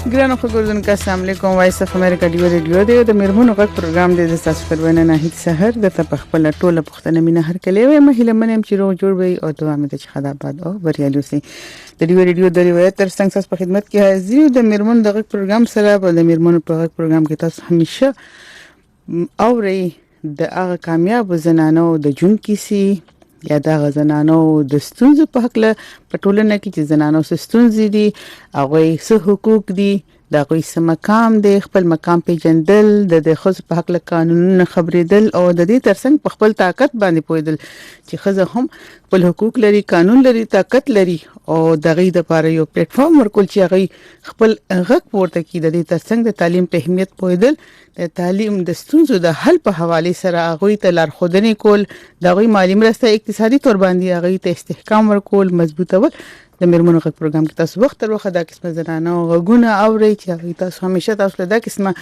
ګرانو خبردونکو السلام علیکم وایس اف امریکا دی ریډیو دی د میرمنو غږ پروګرام دی د تاسو پرونه نه هیڅ سحر د خپل ټوله پښتنه مینه هر کله وي مهله منم چې روغ جوړ وي او دوام د خدا باد او بریالي سي د دی ریډیو د روایت تر څنګه په خدمت کې حاضر د میرمنو د غږ پروګرام سره د میرمنو په غږ پروګرام کې تاسو همیشه اوري د هغه کامیاب زنانو د جون کیسي یا د غزنانو د ستونزو په حق له پټولنه کې چې زنانو ستونزې دي هغه څه حقوق دي دا کوئی سم مقام دی خپل مقام پیژندل د خصوص په حق له قانونونو خبرېدل او د دې ترڅنګ په خپل طاقت باندې پوهیدل چې خزه هم خپل حقوق لري قانون لري طاقت لري او دغه د لپاره یو پلیټ فارم ورکول چې هغه خپل غږ پورته کړي د دې ترڅنګ د تعلیم په اهمیت پوهیدل د تعلیم د ستونزو د حل په حواله سره هغه ته لارښودنې کول دغه مالی مرسته اقتصادي تور باندې هغه ته استحکام ورکول مضبوطول د میرمنو غږ پروګرام کې تاسو وخت تر وخت دا قسمه زنانه غږونه اوري چې تاسو همیشه تاسو له دا قسمه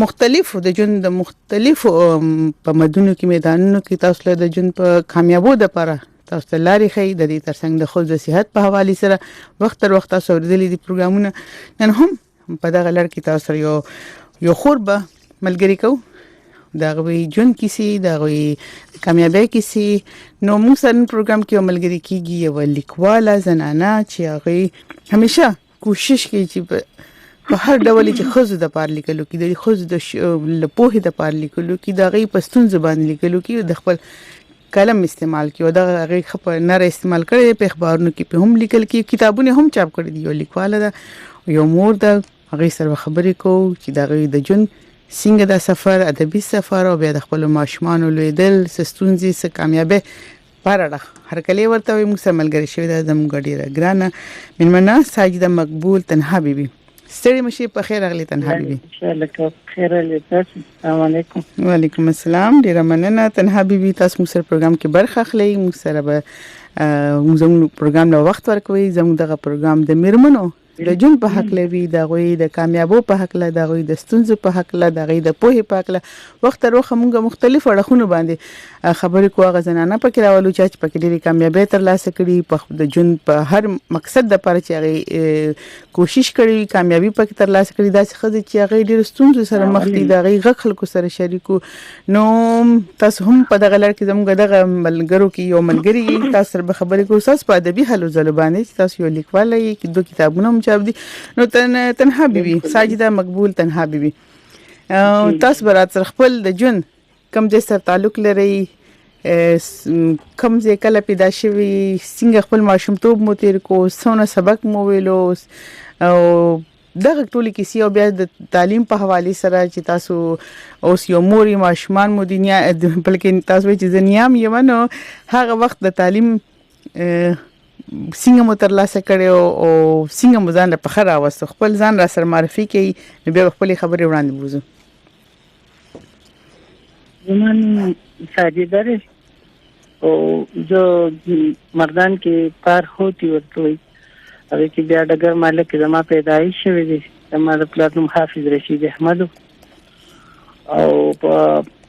مختلفو د جون د مختلفو په مدونو کې میدانونو کې تاسو له د جون په کامیابو د لپاره تاسو ته لارې خي د دې ترڅنګ د خود د صحت په حواله سره وخت تر وخت تاسو ورېدلې دي پروګرامونه نن هم په دغه لړ کې تاسو یو خوربه ملګری کو دا غوي جون کیسي دا غوي کامیابی کیسي نو موږ سره پروګرام کې عملګری کیږي یو لیکواله زنانه چې هغه همیشه کوشش کوي چې په هر ډول چې خزو د پار لیکلو کې د خزو د لپوه د پار لیکلو کې دا غي پستون زبان لیکلو کې د خپل کلم استعمال کیو دا غي خپ نه استعمال کړي په اخبارونو کې په هم لیکل کې کتابونه هم چاپ کړي دي یو لیکواله دا یو مور دا هغه سره خبرې کو چې دا غي د جون څنګه د سفر ادبي سفر او بیا د خپل ماشومان لیدل سستونزي س کامیابی پرړه هر کله ورته موږ سره ملګری شوی د زموږ ډیره ګرانه مننه ساجده مقبول تنها بیبي ستړي مشي په خیر اغلی تنها بیبي ان شاء الله خیر له السلام علیکم وعلیکم السلام ډیره مننه تنها بیبي تاسو موږ سره پروګرام کې برخه اخلي موږ سره به زموږ پروګرام نو وخت ورکوي زموږ دغه پروګرام د میرمنو د جون په حق لوي د غوي د کامیابو په حق له د غوي د ستونزو په حق له د غوي د پوهې په حق له وخت وروخه موږ مختلف اړخونه باندې خبرې کوغه زنانه پکې راولو چې پکې ډېری کامیابی تر لاسه کړي په د جون په هر مقصد د پر چې غي کوشش کړي کامیابی پکې تر لاسه کړي دا څه چې غي ډېر ستونزو سره مخ دي د غي غ خلکو سره شریکو نو تاسو هم په دغه لړ کې زموږ دغه ملګرو کې یو ملګری تاسو سره خبرې کوو تاسو په ادبي حلو زلبانه تاسو یو لیکواله کې دوه کتابونه چاپ دي نو تنها بیبي ساجده مقبول تنها بیبي تاسو برات سره خپل د جون کم ځای سره تعلق لري کم ځای کله پیدا شوی څنګه خپل ماشومتوب مو تیر کو څونه سبق مو ویلو او دغه ټولي کیسې او بیا د تعلیم په حواله سره چې تاسو اوس یو موري ماشومان مو دنیا بلکې تاسو چې دنیا یې ونو هغه وخت د تعلیم څنګه مو تر لاسه کړو او څنګه مو ځان په خره واستو خپل ځان را سره معرفي کړئ بیا خپل خبرې وړاندې بوزو زمون ساجده او جو مردان کې کار هوتی ورته وي هغه کې بیا ډګر مالک زما پیدایش شوی دی زما د پلاتنوم حافظ رشید احمد او په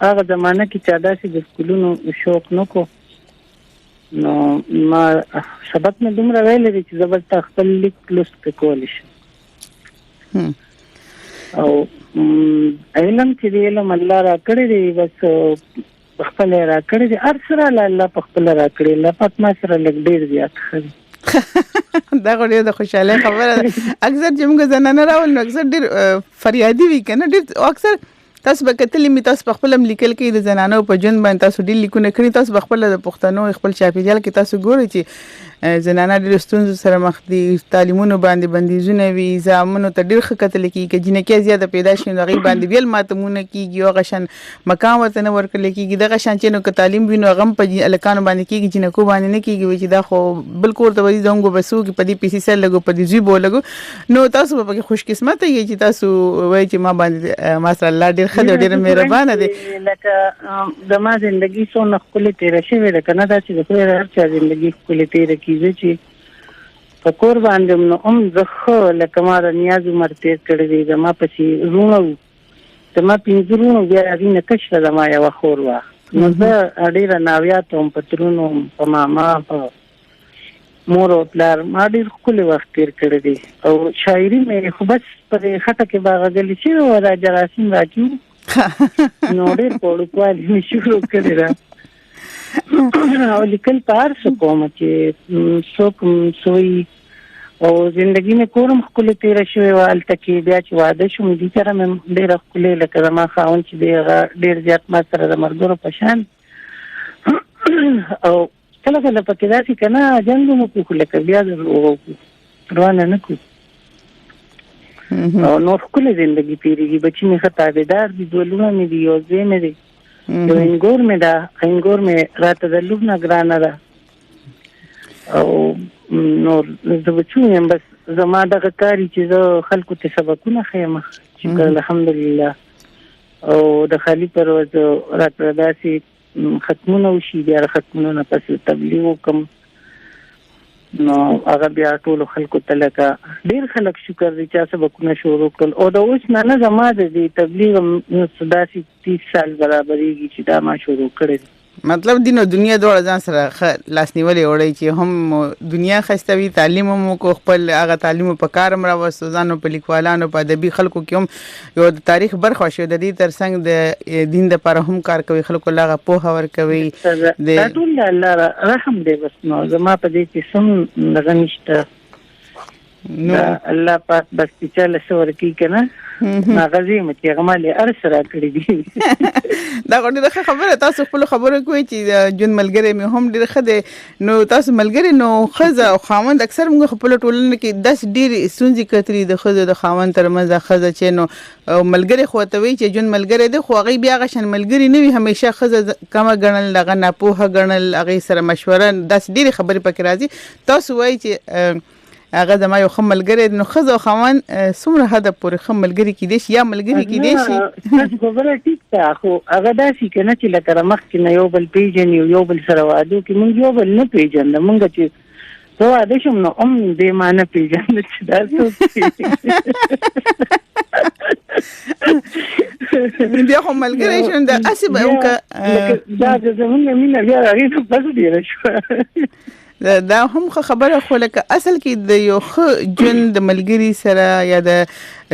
هغه زمانه کې چې داسې د سکولونو شوق نکو نو ما سبق مې دومره ویل دي چې زبر خپل لیک لوست کول شي او علم چې دی علم الله را کړی دی بس خپل را کړی دی ارسره الله په خپل را کړی الله پات ما سره لګ ډیر زیات خري دا غوډه د خوشاله خبره اکثر چې موږ زنانه راول نو اکثر ډیر فریادي وی کنه ډیر اکثر تاسو به کتلې می تاسو خپل لیکل کې د زنانو په جون باندې تاسو ډیر لیکونه کړی تاسو خپل د پښتنو خپل چاپیریال کې تاسو ګورئ چې زنانه ډیر ستونزو سره مخ دي تعلیمونو باندې بندیزونه وي زامنو ته ډیر خکتل کیږي چې جنکه زیاته پیدا شي نو غي باندې ویل ماتمونه کیږي او غشن مقام ورته نه ورکل کیږي د غشن چې نو ک تعلیم وینو غم په الکانو باندې کیږي جنکو باندې نه کیږي چې دا خو بالکل ته وځي زنګو بسو کې په دې پیسې سره لګو په دې زیبو لګو نو تاسو په خوش قسمت یې چې تاسو وایي چې ما باندې ماشاء الله ډیر خدای ډیر مهربانه دي لکه د ما ژوندۍ څونه خپل تیر شوی ده کنه دا چې د هر چا ژوندۍ خپل تیر کیږي چې په کور باندې نو زخه لکه ما د نیاز مرته کړی دی زما پسې رونو زما پینځرونو بیا وینه کښه زما یو خور وا نو زه ډیره ناویات هم پترونو په ماما په مور او پلار ما ډیر خپل وخت تیر کړی دی او شاعري مې خو بس پر خټه کې باغدل شي او را جراسیم راځو نو ډیر په ډول مې شروع کړی را او لیکل پار څه کوم چې څوک سوی او ژوندۍ مې کورم خپل تیر شوی وال تکي بیا چې واده شوم دي سره مې ډیر خپل لکه ما خاون چې ډیر زیات ما سره د مرګرو پشان او کله کله پکې داسې کنه جنګ مو کو لکه بیا روانه نه کو او نو خپل ژوندۍ پیریږي بچی مې خطابدار دي دولونه مې دی او زه مې دی یو انګور مې دا انګور مې راته د لوبنا ګرانه ده او نو زه بچوم بس زما دغه کاری چې زه خلکو ته سبقونه خیم شکر الحمدلله او د خالی پرواز راته داسې ختمونه وشي بیا ختمونه نه پس تبلیغ وکم نو هغه بیا ټول خلکو ته لکه ډیر خلک شکر دي چې سبقونه شروع کړل او د اوس نه زما د تبلیغ داسې 30 سال برابرېږي چې دا ما شروع کړل مطلب دینو دنیا دوړ ځان سره لاس نیولې وړي چې هم دنیا خستوي تعلیم مو کو خپل هغه تعلیم په کارم را وسوزانو په لیکوالانو په ادبي خلکو کې هم یو د تاریخ برخه شو د دې ترڅنګ د دین د پر هم کار کوي خلکو لاغه په هور کوي د ټول الله رحم دې بس نو زما په دې کې سم نغنيشته نو الله پاک بس چې له سور کې کنه ماغزي متي غمالي ارسره کړی دي دا غوډه خبره تاسو خپل خبره کوي چې جون ملګری مې هم ډیر خده نو تاسو ملګری نو خزه او خاوند اکثر موږ خپل ټولنه کې 10 ډیر سونځي کتري د خزه د خاوند ترمنځ خزه چې نو ملګری خوتوي چې جون ملګری د خوغي بیا غشن ملګری نه وي همیشه خزه کما غنل لغه نه پوهه غنل هغه سره مشوره 10 ډیر خبرې پکې راځي تاسو وایي چې هغه د ما یو خملګری نو خزه او خوان څومره حد پورې خملګری کې دي یا ملګری کې دي شي تاسو خبره ټیک ده خو هغه داسې کنه چې لکه مخ کې نه یو بل پیژن یو بل سره واده کې مونږ یو بل نه پیژن مونږ چې سو واده شوم نو دې معنی پیژن چې دا څه بیا هم ملګری شون د اسب او دا زمونږ مینه بیا راغی په پس دی شو دا هم خبره خو لکه اصل کې د یو جن د ملګری سره یا د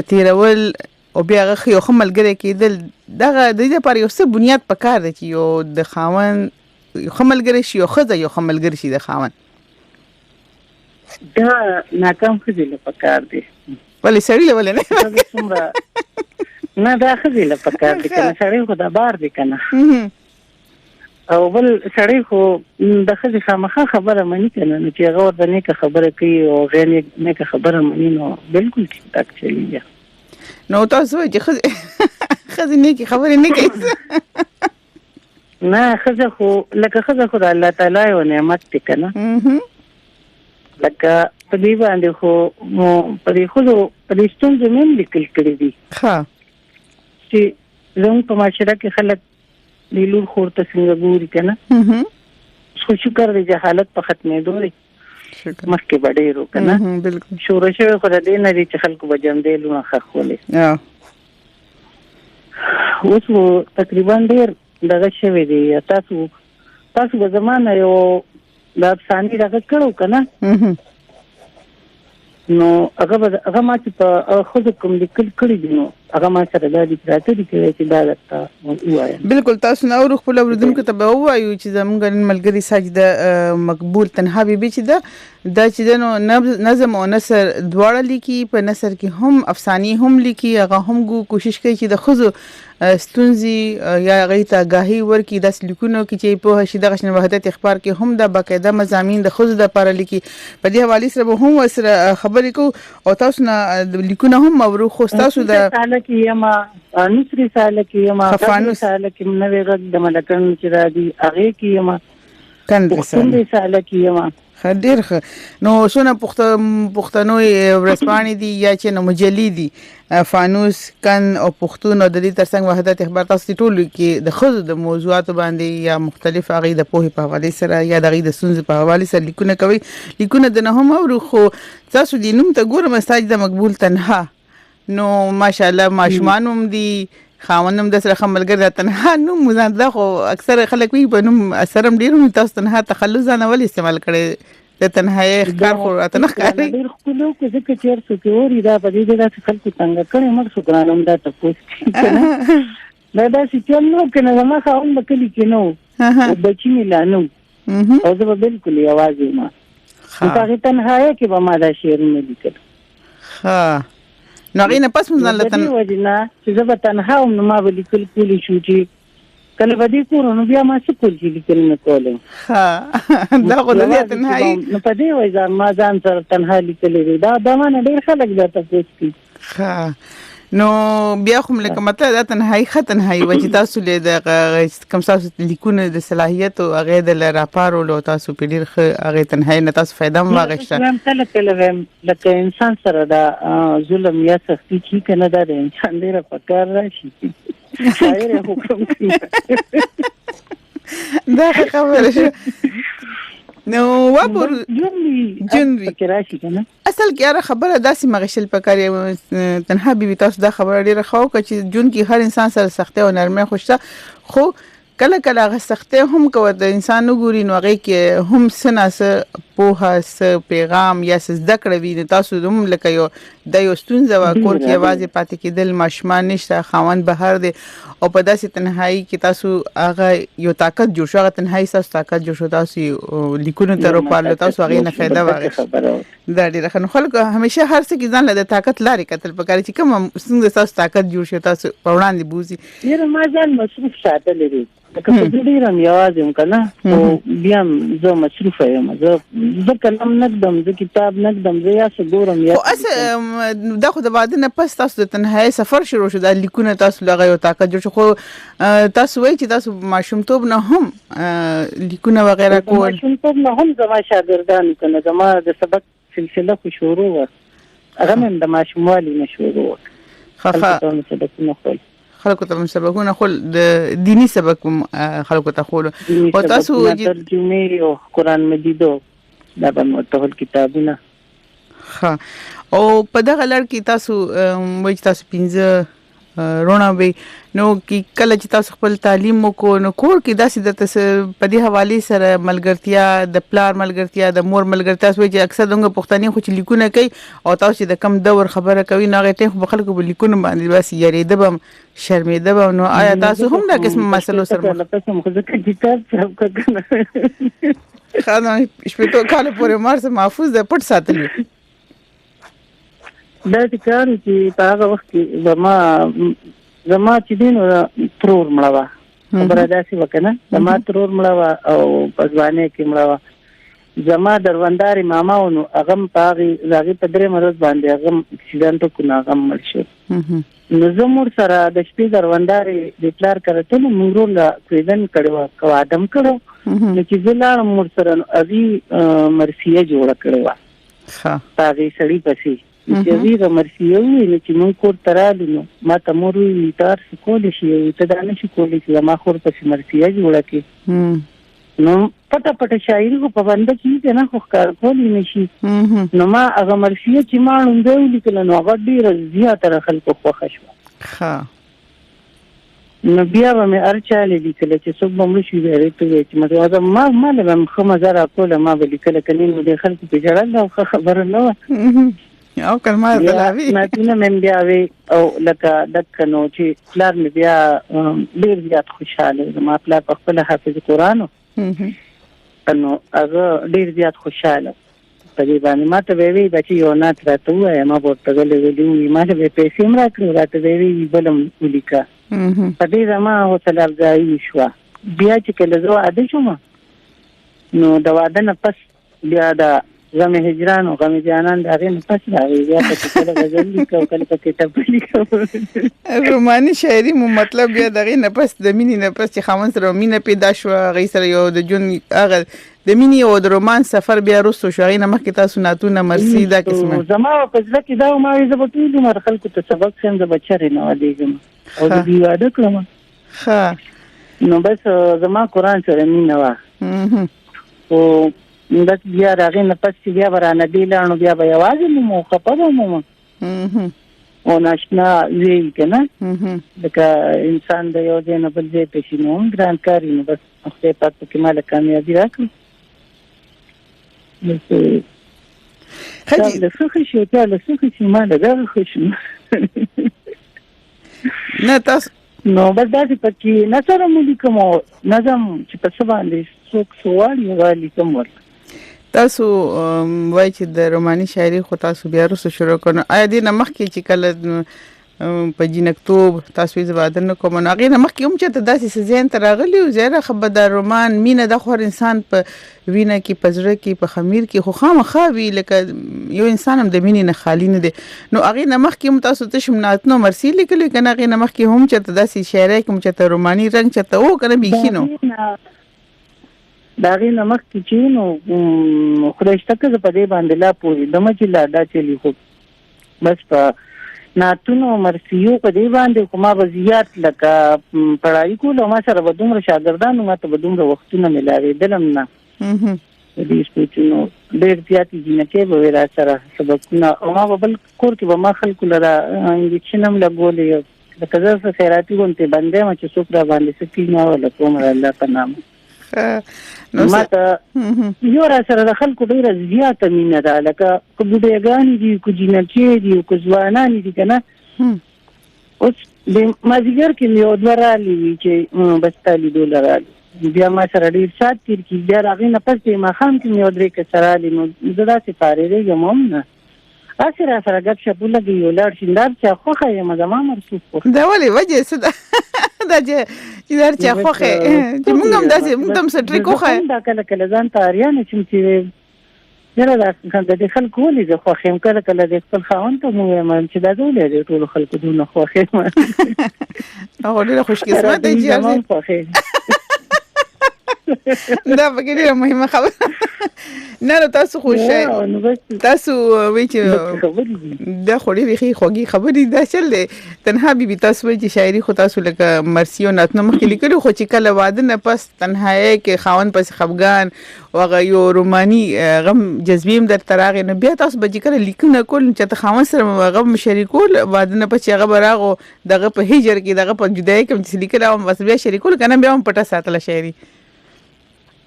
تیرول او بیا غخ یو ملګری کېدل دغه د دې لپاره یو څه بنیاد پکار دی چې یو د خاون یو ملګری شي یو خزه یو ملګری شي د خاون دا ناکام خزه له پکار دی ولې سړی له ولې نه دا خزه له پکار دی کنه سړی خو دا بار دی کنه او بل سړی خو د خزه خامخه خبره مانی کنه چې هغه ورته نیکه خبره کوي او غیر نیکه خبره مانی نو بالکل ټیک ټاک چلیږي نو تاسو چې خزه نیکه خبره نه کوي نه خزه خو لکه خزه خو الله تعالی یو نعمت دی کنه لکه په دې باندې خو په دې خو په دې ستونزې مې لیکل کړی دي ها چې زموږ په معاشره کې خلک لیلور خورته څنګه ګوري کنه خو شکر دې جهالت په ختمېدو دی مخکې بډېرو کنه بالکل شورش خو د دې نه دي چې خلکو بجم دی لونه خخولې اوس تقریبا ډېر دغه شوی دی تاسو په زمانه یو د افسانې دغه کړو کنه نو هغه ما چې په خود کوم لیکل کړی دي نو هغه ما سره د دې راته دي چې دا درته وایم بالکل تاسو نو خپل اوردونکو ته به وایو چې زمونږ ملګری ساجده مقبول تنها بیبي چې دا چې نو نظم او نثر دواړه لیکي په نثر کې هم افسانې هم لیکي هغه هم کوشش کوي چې د خزو ستونزي یا غیتا غاهي ورکی د لیکونو کې چې په هشي د غشن وحدت اخبار کې هم د باقاعده مضامین د خزو د لپاره لیکي په دې حواله سره هم وسره خبرې کو او تاسو نه لیکونه هم مورو خو تاسو د ساله کې یما نصری ساله کې یما خفانوس ساله کې منوي غږ د ملکن چې را دي هغه کې یما کندې ساله کې یما خډیر نو شونه پښتنو ورسپانی دي یا چې نو مجلي دي فانوس کن او پښتون او د دې ترڅنګ وحدت اخبار تاسو ټول کې د خود د موضوعات باندې یا مختلف هغه د پوهې په حواله سره یا د د سنز په حواله سره لیکونه کوي لیکونه د نه هم او خو تاسو د نوم ته ګورم ساجد مقبول تنها نو ماشاءالله ماشومان هم دي خاوندم د سره خملګر تنها نو مزاند خو اکثر خلک وی په نوم اثرم ډیرو تاسو تنها تخلص نه ول استعمال کړي د د تنهایی ښکار خو راته نه ښکاري. ډېر ښکلو که ځکه چې هر څوک یې اوري دا په دې کې داسې خلکو څنګه کړی مړ شو ګرانه همدا تپوس کوي دا داسې چل نه و که نه زما خاوند به کلي کې نه و او بچي مې لا نه و او زه به بلکل یوازې وم نو په هغې تنهایۍ کې به ما دا شعرونه لیکل. نو هغې نه پس مو ځان له دې وجې نه چې زه به تنها وم نو ما به لیکل کولی شو چې کله به دې کور نو بیا ما څه کول چې لیکل نه کولی دا خو د دې تنهایي نو په دې وجه ما ځان سره تنها لیکلی دی دا ما نه ډېر خلک دا تپوس کوي. نو بیا خو لکه مطلب دا تنهایی ښه تنهایی وه چې تاسو له کوم ستاسو لیکونه د صلاحیت او هغې د راپارولو تاسو په ډېر ښه هغې تنهایي نه تاسو فایده هم واخیسته. کله کله وایم لکه انسان سره دا ظلم یا سختي چې که نه دا د انسان ډېره په کار راشي شاعر یې حکم کوي دا ښه خبره شوه. نو وپور جنوي راشي که نه اصل کې هره خبره داسې مغشل پکار تنها بیبي تاسو دا خبره ډیره ښه وکړه چې جون کې هر انسان سره سختي او نرمي خوشته خو کله کله هغه سختي هم کوي د انسان وګوري نو هغه کې هم سناسه پوها س پیغام یا س زده کړې وي تاسو هم لکه یو د یو ستونزه وا کور کې आवाज پاتې کېدل ماشمان نشته خاوند بهر دی او په داسې تنهایی کې تاسو هغه یو طاقت جوړ شو هغه تنهایی تاسو طاقت جوړ شو تاسو لیکونو تر په تاسو هغه نه فائدہ واغې دا ډیره خنو خلک همیشه هر څه کې ځان له طاقت لاري کتل پکاري چې کوم څنګه تاسو طاقت جوړ شو تاسو په وړاندې بوزي یره ما ځان مصروف ساتل دي که په دې ډیرم یوازې یم که نه او بیا زه مصروفه یم زه کلم نږدم زه کتاب نږدم زه یا څه ګورم یا دا خو د واده نه پس تاسو د تنهایی سفر شروع شو دا لیکونه تاسو لغه یو طاقت جوړ شو خو تاسو وایي چې تاسو ماشومتوب نه هم لیکونه وغیرہ کول ماشومتوب نه هم زما شاګردان کنه زما د سبق سلسله خو شروع وه هغه مې د ماشوموالي نه شروع وه خلکو ته سبقونه خل د دینی سبق خلکو ته خول او تاسو ترجمه او قران مجید دا به متول کتابونه او په دغه لړ کې تاسو وایي تاسو 15 رونه وي نو کې کله چې تاسو خپل تعلیم وکړو نو کور کې داسې د په دې حواله سره ملګرتیا د پلار ملګرتیا د مور ملګرتیا وایي چې اکثر دغه پښتني خو چې لیکونه کوي او تاسو د کم دور خبره کوي نو هغه ته خلکو په لیکونه باندې بس یریده به شرمېده به نو آیا تاسو هم دا قسم مسلو سره تاسو مخ ځکه کتاب صاحب کنه خانه شپږ کال پورې مارسه محفوظ ده پټ ساتلی دا کار چې په هغه وخت کې زما چې دین ترور مړه خبره داسې وکنه زما ترور مړه او په ځوانۍ کې مړه زما درونداري ماما ونو هغه په هغه په درې مرز باندې هغه اکسیډنټ کو نه هغه مړ شو نو زه مور سره د شپې درونداري د پلار کړته نو موږ له کویدن کړو کو ادم کړو نو چې زلار مور سره ابي مرسیه جوړ کړو ها هغه سړی پسې چې ویغه مرسیه وی چې مونږ کور ترالو نو ما ته مور وی تار سکول شي ته دا نه شي کولی چې ما خور پسې مرسیه جوړه کی نو پټه پټه شاعري کو په باندې کې نه خو کار کولی نشي نو ما هغه مرسیه چې ما نوم لیکل نو هغه ډیره زیاته خلکو خوښ شو نو بیا به مې ارچاله لیکل چې څوک به مړ شي ورته چې ما له خو مزار کوله ما به لیکل کني نو د خلکو په جړل او خبر نه او کلمه دلاوی ماتینه من بیا وی او لکه دکنو چې پلار مې بیا ډیر زیات خوشاله ما پلار په خپل حافظ قرآن نو هغه ډیر زیات خوشاله په دې باندې ما ته وی بچي یو نات راته وای ما ورته غلې ما ته پیسې مړه کړو راته وی بلم ولیکا په دې زما حوصله افزایي شو بیا چې کله زه عادت شوم نو د واده نه پس بیا د غم هجران او غم جانان دا غي نه پس راوي بیا په کله غزل لیکو کله په کتاب لیکو روماني شاعري مو مطلب بیا دغه نه پس د مینې نه پس چې خاوند سره مینه پیدا شو غي سره یو د جون هغه د مینې او د رومان سفر بیا رسو شو غي نه مخکې تاسو ناتونه مرسي دا قسمه زما په ځل کې دا ما یې زبټو د مرخل کو ته سبق څنګه بچره نه ودیږم او د دیواده کړم ها نو بس زما قرآن سره مینه وا او بس بیا راغی نه پس بیا ورانه دی لانو بیا به یوازې مو خپه مو او ناشنا وی کنه دغه انسان د یو ځای نه بل ځای ته شي نو ګران کاری نو بس خپل پات کې مال کامیابی راکړي خدي له څه شي ته له څه شي ما له خوشم نه تاسو نو بس دا چې پکې نظر مو لیکم نظم چې په څه باندې څوک سوال یې لیکم ورته تاسو وای چې د روماني شاعري خو تاسو بیا وروسته شروع کړو آیا دې نمخ کې چې کله په جنکتوب تاسو یې زبادن کوم نو هغه نمخ کې هم چې ته داسې سزین تر راغلی او زیره خبر د رومان مینه د خور انسان په وینه کې پزړه کې په خمیر کې خو خامخا وی لکه یو انسان هم د مینې نه خالی نه دی نو هغه نمخ کې هم تاسو ته شمنات نو مرسي لیکل کنه هغه نمخ کې هم چې ته داسې شاعري کوم چې ته روماني رنگ چې ته او کنه بيخینو داغه نمک چې نو خدایشته که په دې باندې لا پوری د مجلا دا چلی خو بس په ناتونو مرسیو په دې باندې کومه وضعیت لکه پړای کول ما سره بدومره شاګردانو ماته بدومره وختونه ملاوي دلم نه دې سپېڅنو ډېر پیاتي جنکه به ورا سره سبقونه او ما بل کور کې به ما خلکو لرا انجکشن هم لګولې لکه زه خیراتي غونته باندې ما چې څوک را باندې سکینه ولا کوم الله په نام نو ماته یو را سره د خلکو ډیره زیاته مینه ده لکه کبوډېګان دي کو جنچې دي کو ځوانان دي کنه اوس د مازیګر کې یو دورالي چې بس $30 بیا ما سره ډیر سات تیر کی بیا راغی نه پس ما خام کې یو درې کې سره لینو زړه سي پاره دی یم نه اخر سره غب شپو لګي یو لړ شیندار چې خوخه یم زما مرسوف دا ولې وجه څه دا چې در چې خوخه چې موږ هم داسې موږ هم سټری کوخه دا کله کله ځان ته اریانه چې یره دا څنګه د خلکو ولې زه خوخه هم کله کله د خپل خاوند ته مو چې دا ډول ټول خلکو دونه خوخه هغه ډېر خوش قسمت دی چې دا پکې ډېره مهمه خبره نه تاسو خوشاله تاسو وی چې دا خوري بيخي خوږی خبرې دا چل دی تنها بي تاسو وی چې شاعري خو تاسو لکه مرسي او ناتنه مخ کې لیکلو خو چې کله واده نه پس تنهایی کې خاون پس خفغان او یو روماني غم جذبیم در تراغ نه بیا تاسو به کله لیکونه کول چې ته خاون سره غم شریکول واده نه پس هغه براغو دغه په هجر کې دغه په جدای کې چې لیکل او بس بیا شریکول کنه بیا هم پټه ساتله شاعري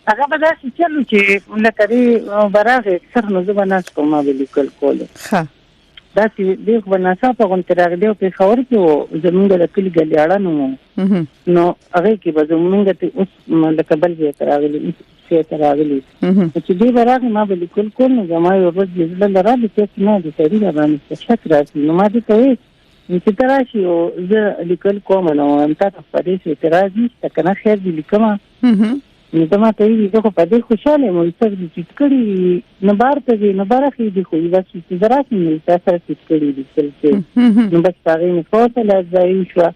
هغه به دا چې چې لکه دې براغه اکثر نو زبناس کومه ولیکل کوله ها دا چې دغه بناسا په غون تر هغه په خبر کې زمونږ د کلی ګلیاړه نو هغه کې به زمونږ ته اوس لکه بل ځای تر هغه څه تر هغه چې دې براغه ما ولیکل کول نو زما یو ورځ دې لاره دې چې نه دې سړي باندې شک راځي نو ما دې ته چې تراشي او زه لیکل کوم نو انت ته په دې چې ترازي څنګه خیر دې لیکم نو ما ته یې زه په دې خوشاله مو چې کړي نه بار ته نه بارخې دي خو بس چې دراسي مې تاسو چې کړي دي نو بس هغه نه کوته لازم شو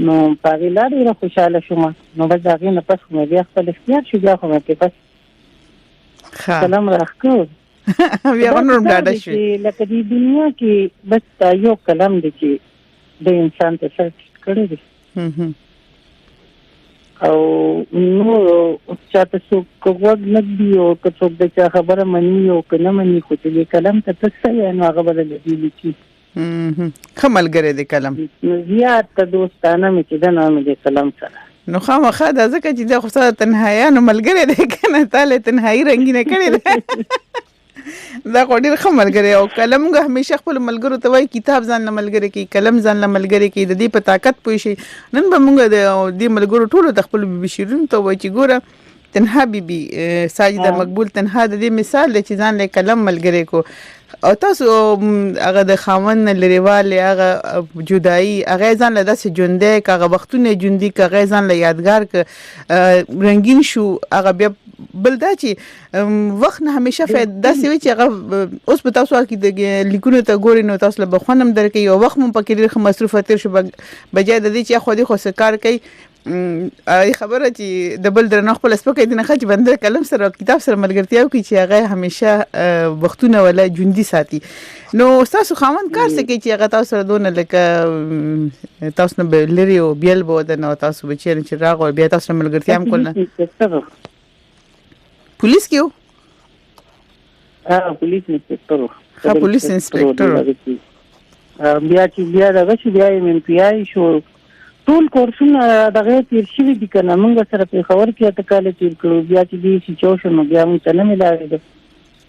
نو هغه لاره خوشاله شوم نو بس هغه نه پس مې بیا خپل اختیار شو بیا خو مې پس سلام راخو بیا ورنوم ډاډه شو لکه دې دنیا کې بس یو کلام دی چې د انسان ته څه کړی دی او نو چاته څوک وګ نګدي او څوک د چا خبره مني او کنه مني خو دې کلام ته څه یې نو هغه بدل دی چې خمل ګره دې کلام زیات ته دوستانه مې چې دا نام دې کلام سره نو خامخا دا ځکه چې د خو تنهایانو ملګری دی کنه تاله تنهایی رنگینه کړی دی دا ډېر ښه ملګری او کلم غو همیشه خپل ملګرو ته وایي کتاب ځان نه ملګری کی کلم ځان نه ملګری کی د دې په طاقت پوي شي نن به موږ د دې ملګرو ټولو د خپل بشیرون ته وایي چې ګوره تنها بیبي ساجده مقبول تنها د دې مثال دی چې ځان له کلم ملګری کو او تاسو هغه د خاون لريواله هغه جدائی هغه ځان له داسې ژوندې هغه وختونه ژوندې هغه ځان له یادګار ک رنگین شو هغه بیا بل دا چې وخت نه همیشه فائدہ داسې وي چې هغه اوس په تاسو کې د لیکونو ته ګوري نو تاسو له بخونم درکې یو وخت مون پکې ډېر مصروف تیر شو بجای د دې چې خو دې خو سکار کوي خبره چې د بل درنه خپل سپکې دي نه خچ بنده کلم سره کتاب سره ملګرتیا کوي چې هغه همیشه وختونه ولا ژوندۍ ساتي نو تاسو خاوند کار څه کوي چې هغه تاسو سره دونه لکه تاسو نه لري او بیل بوده نو تاسو بچی نه چې راغو بیا تاسو ملګرتیا هم کول پولیس کیو پولیس انسپکټر ها پولیس انسپکټر بیا دغه چې بیا ام پی آی شو ټول کورسونه دغه تیر شوی دي کنه موږ سره په خبر کې ته کال تیر کړو بیا چې دې چې چوشنو بیا موږ ته نه ملاوي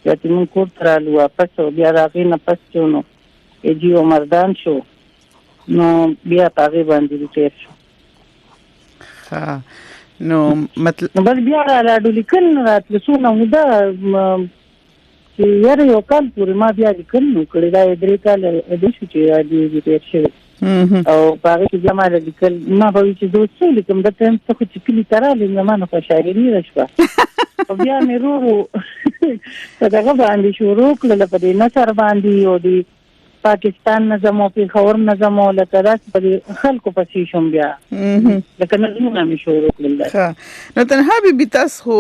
یا چې موږ کور ته رالو واپس او بیا د هغې نه پس چې نو ایجیو مردان شو نو بیا په هغې باندې تیر شو. ها نو مطلب نو بس بیا رالاړو لیکل نه راتله څونه موده چې یاره یو کال پورې ما بیا لیکل نو کړی دا 3 کاله دې شو چې دې تیر شوی او په هغې کې بیا ما لیکل ما به وي چې زه اوس څه لیکم دا ټایم څه خو چې کلي ته رالې نو ما نه خو شاعري راشوه او بیا مې ورو په دغه باندې شروع کړله په دې نثر باندې او د پاکستان نظم او پېښور نظم او لکه داسې په دې خلکو پسې شوم بیا لکه نظمونه مې شروع کړل. نو تنها بي تاسو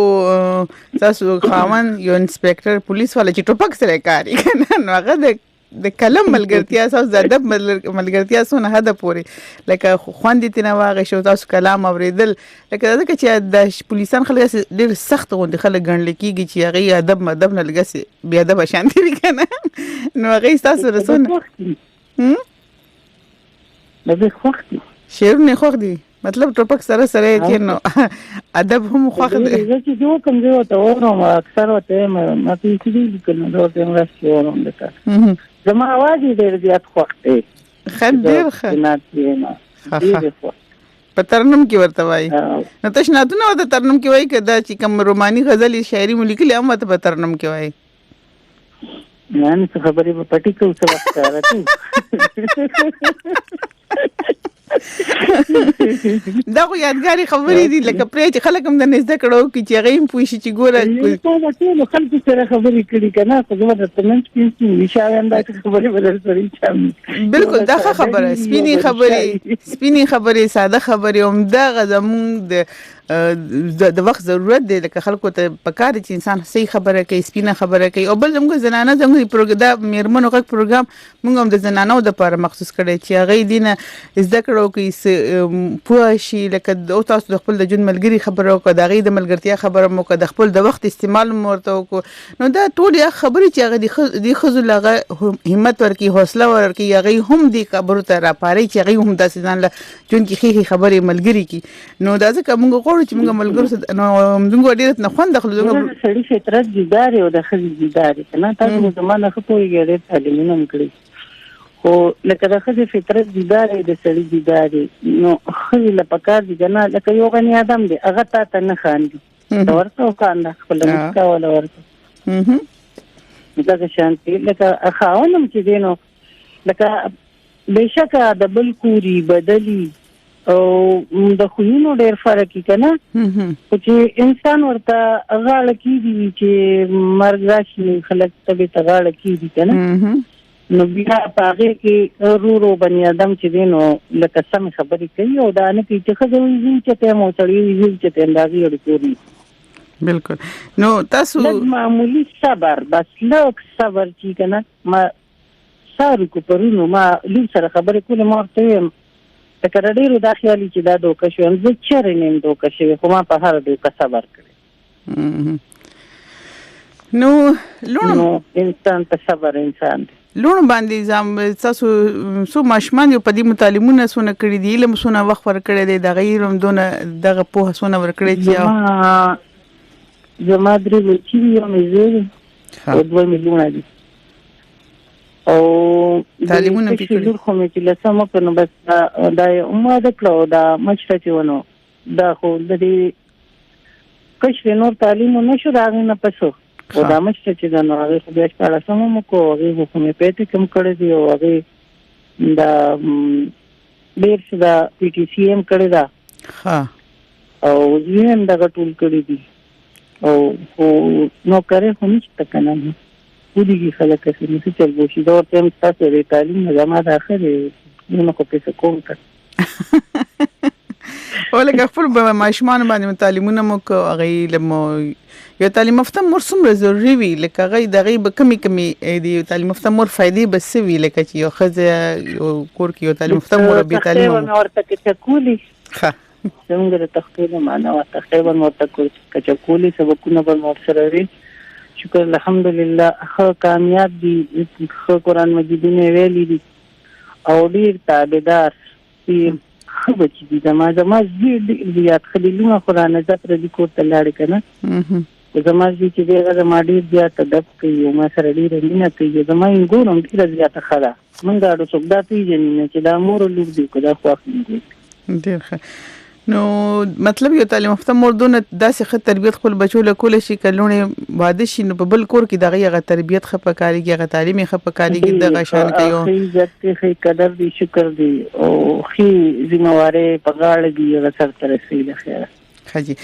تاسو خاوند یو انسپکټر پولیس والا چې ټوپک سره کاری کنه نو هغه د کلم ملګرتیا تاسو د ادب ملګرتیا سونه هدا پوري لکه خواندې تنه واغې شو تاسو کلام اوریدل لکه دا چې د پولیسان خلک ډېر سخت غوندي خلک ګڼل کیږي چې هغه ادب نه لګسي بیا ادب شانتي وکنه نو هغه تاسو رسونه د وخت شعرونه خو دي مطلب ټوپک سره کې نو ادب هم خوښ دی چې جو کوم دی ته ورو اکثر وته ما پیسې دي کنه دا ته راځي ورو لکه زما आवाज ډېر زیات خوښ دی خندیر په ترنم کې ورته وای نو تاسو نه د ترنم کې وای کدا چې کوم روماني غزل شاعري ملیکلې هم ته په ترنم کې وای نه څه خبرې په پټی کې څه وخت راځي دا خو یادګاری خبرې دي لکه پرې چې خلک هم د نږدې کړو چې هغه هم پوښي چې ګوره ټول خلک سره خبرې کړي کنه خو زما د تمنځ کې نشاوند دا خبرې بدل سړي بالکل دا خبره سپینی خبرې ساده خبرې هم دا غزمون د وخت ضرورت دی لکه خلکو ته پکاره چې انسان صحیح خبره کوي سپینه خبره کوي او بل موږ زنانه زموږ پروګرام میرمنو غږ پروګرام موږ هم د زنانو د لپاره مخصوص کړی چې هغه دینه زده کړو کې پوه شي لکه او تاسو د خپل د جون ملګری خبرو کو د غي د ملګرتیا خبره مو کو د خپل د وخت استعمال مرته کو نو دا ټول یا خبرې چې هغه د خزو لغه همت ورکی حوصله ورکی هغه هم د خبرو ته را پاري چې هغه هم د ځان له جون کې خېخي خبرې ملګری کی نو دا ځکه موږ غواړو چې موږ ملګرو نو موږ ډېر نه خوند خلک موږ سړي فطرت جداري او د خزي جداري کنه تاسو زمانه خو پويږئ تعلیمونه مکړي او لکه د خزي فطرت جداري د سړي جداري نو خزي لپاره دي کنه لکه یو غني ادم دی هغه ته نه خاندي ورته خاند خپل مسکا ولا ورته دا شانتي لکه خاونم چې دینو لکه بشکه د بل کوري بدلی او د خوینو ډېر فرق کنه چې انسان ورته غاړه کیږي چې مرګ راشي خلک ته غاړه کیږي کنه نو بیا پاغه کې رو بنی ادم چې دینو لکه سم خبرې کوي او دا نه چې خزوي چې ته مو تړي چې ته اندازي ورکوري بالکل نو تاسو معمولی صبر بس لوک صبر چې کنه ما سارو کو پرونو ما لږ سره خبرې کوله مارته تکر ډیرو دا خیالي چې دا دوکه شو هم زه چیرې نیم دوکه شوی خو ما په هر دوکه صبر کړی نو لونو انسان ته صبر انسان دی لونو باندې زم تاسو سو ماشمان یو په دې متعلمونه سونه کړی دی علم سونه وخت ور کړی دی د غیرم دونه دغه په سونه ور کړی چې زما درې لچی یو مزه او 2 میلیونه دي او تعلیمونه پکې خو مې چې لسمه په نو بس دا عمر د کلو دا مشرتي ونه دا خو د دې کښ نور تعلیم نشو دا نه پسو او دا مشرتي دا نو هغه بیا ښکارا سمو کو هغه خو مې پېټه کوم کړی دی او هغه دا ډیر څه دا پی ټی سی ایم کړی دا او زین دا ټول کړی دی او نو کرے خو نشته کنه ودي خلک چې څه چل وشي دا ورته تاسو لري تعلیم نه ما د اخر نو کو پیسې کوم کا ولکه خپل ماشومان باندې تعلیمونه مو کو غي لمو یو تعلیم یافته مور څومره ضروری وي لکه غي دغه به کمی دی تعلیم یافته مور فائدې بس وی لکه چې یو خزه یو کور کې یو تعلیم یافته مور به تعلیم ورته کې کولی ها څنګه ته خپل معنا ورته خیبر ورته کې کولی سبقونه به مور سره وي شکر الحمدلله خو کامیاب دي خو قرآن مجیدونه ویلي دي او ډیر تابعدار دي خو چې دي زما زیات خلیلونه قرآن زپر دي کوته لاړ کنه زما چې دغه ما ډیر زیات ادب کوي او ما سره ډیر مینه کوي زما یې ګورم ډیر زیات خلا مونږ اړو څوک دا پیژنې چې دا مور لور دی کدا خو اخلي ډیر ښه نو مطلب یو تعلیم یافته مردونه داسې ښه تربیت خپل بچو له کول شي کلونه واده شي نو په بل کور کې دغه تربیت ښه پکاريږي هغه تعلیم ښه پکاريږي دغه شان کوي او عزت ښه قدر دی شکر دی او خي ذمہواره په غاړه دی هغه سره ترسي له خیره خجی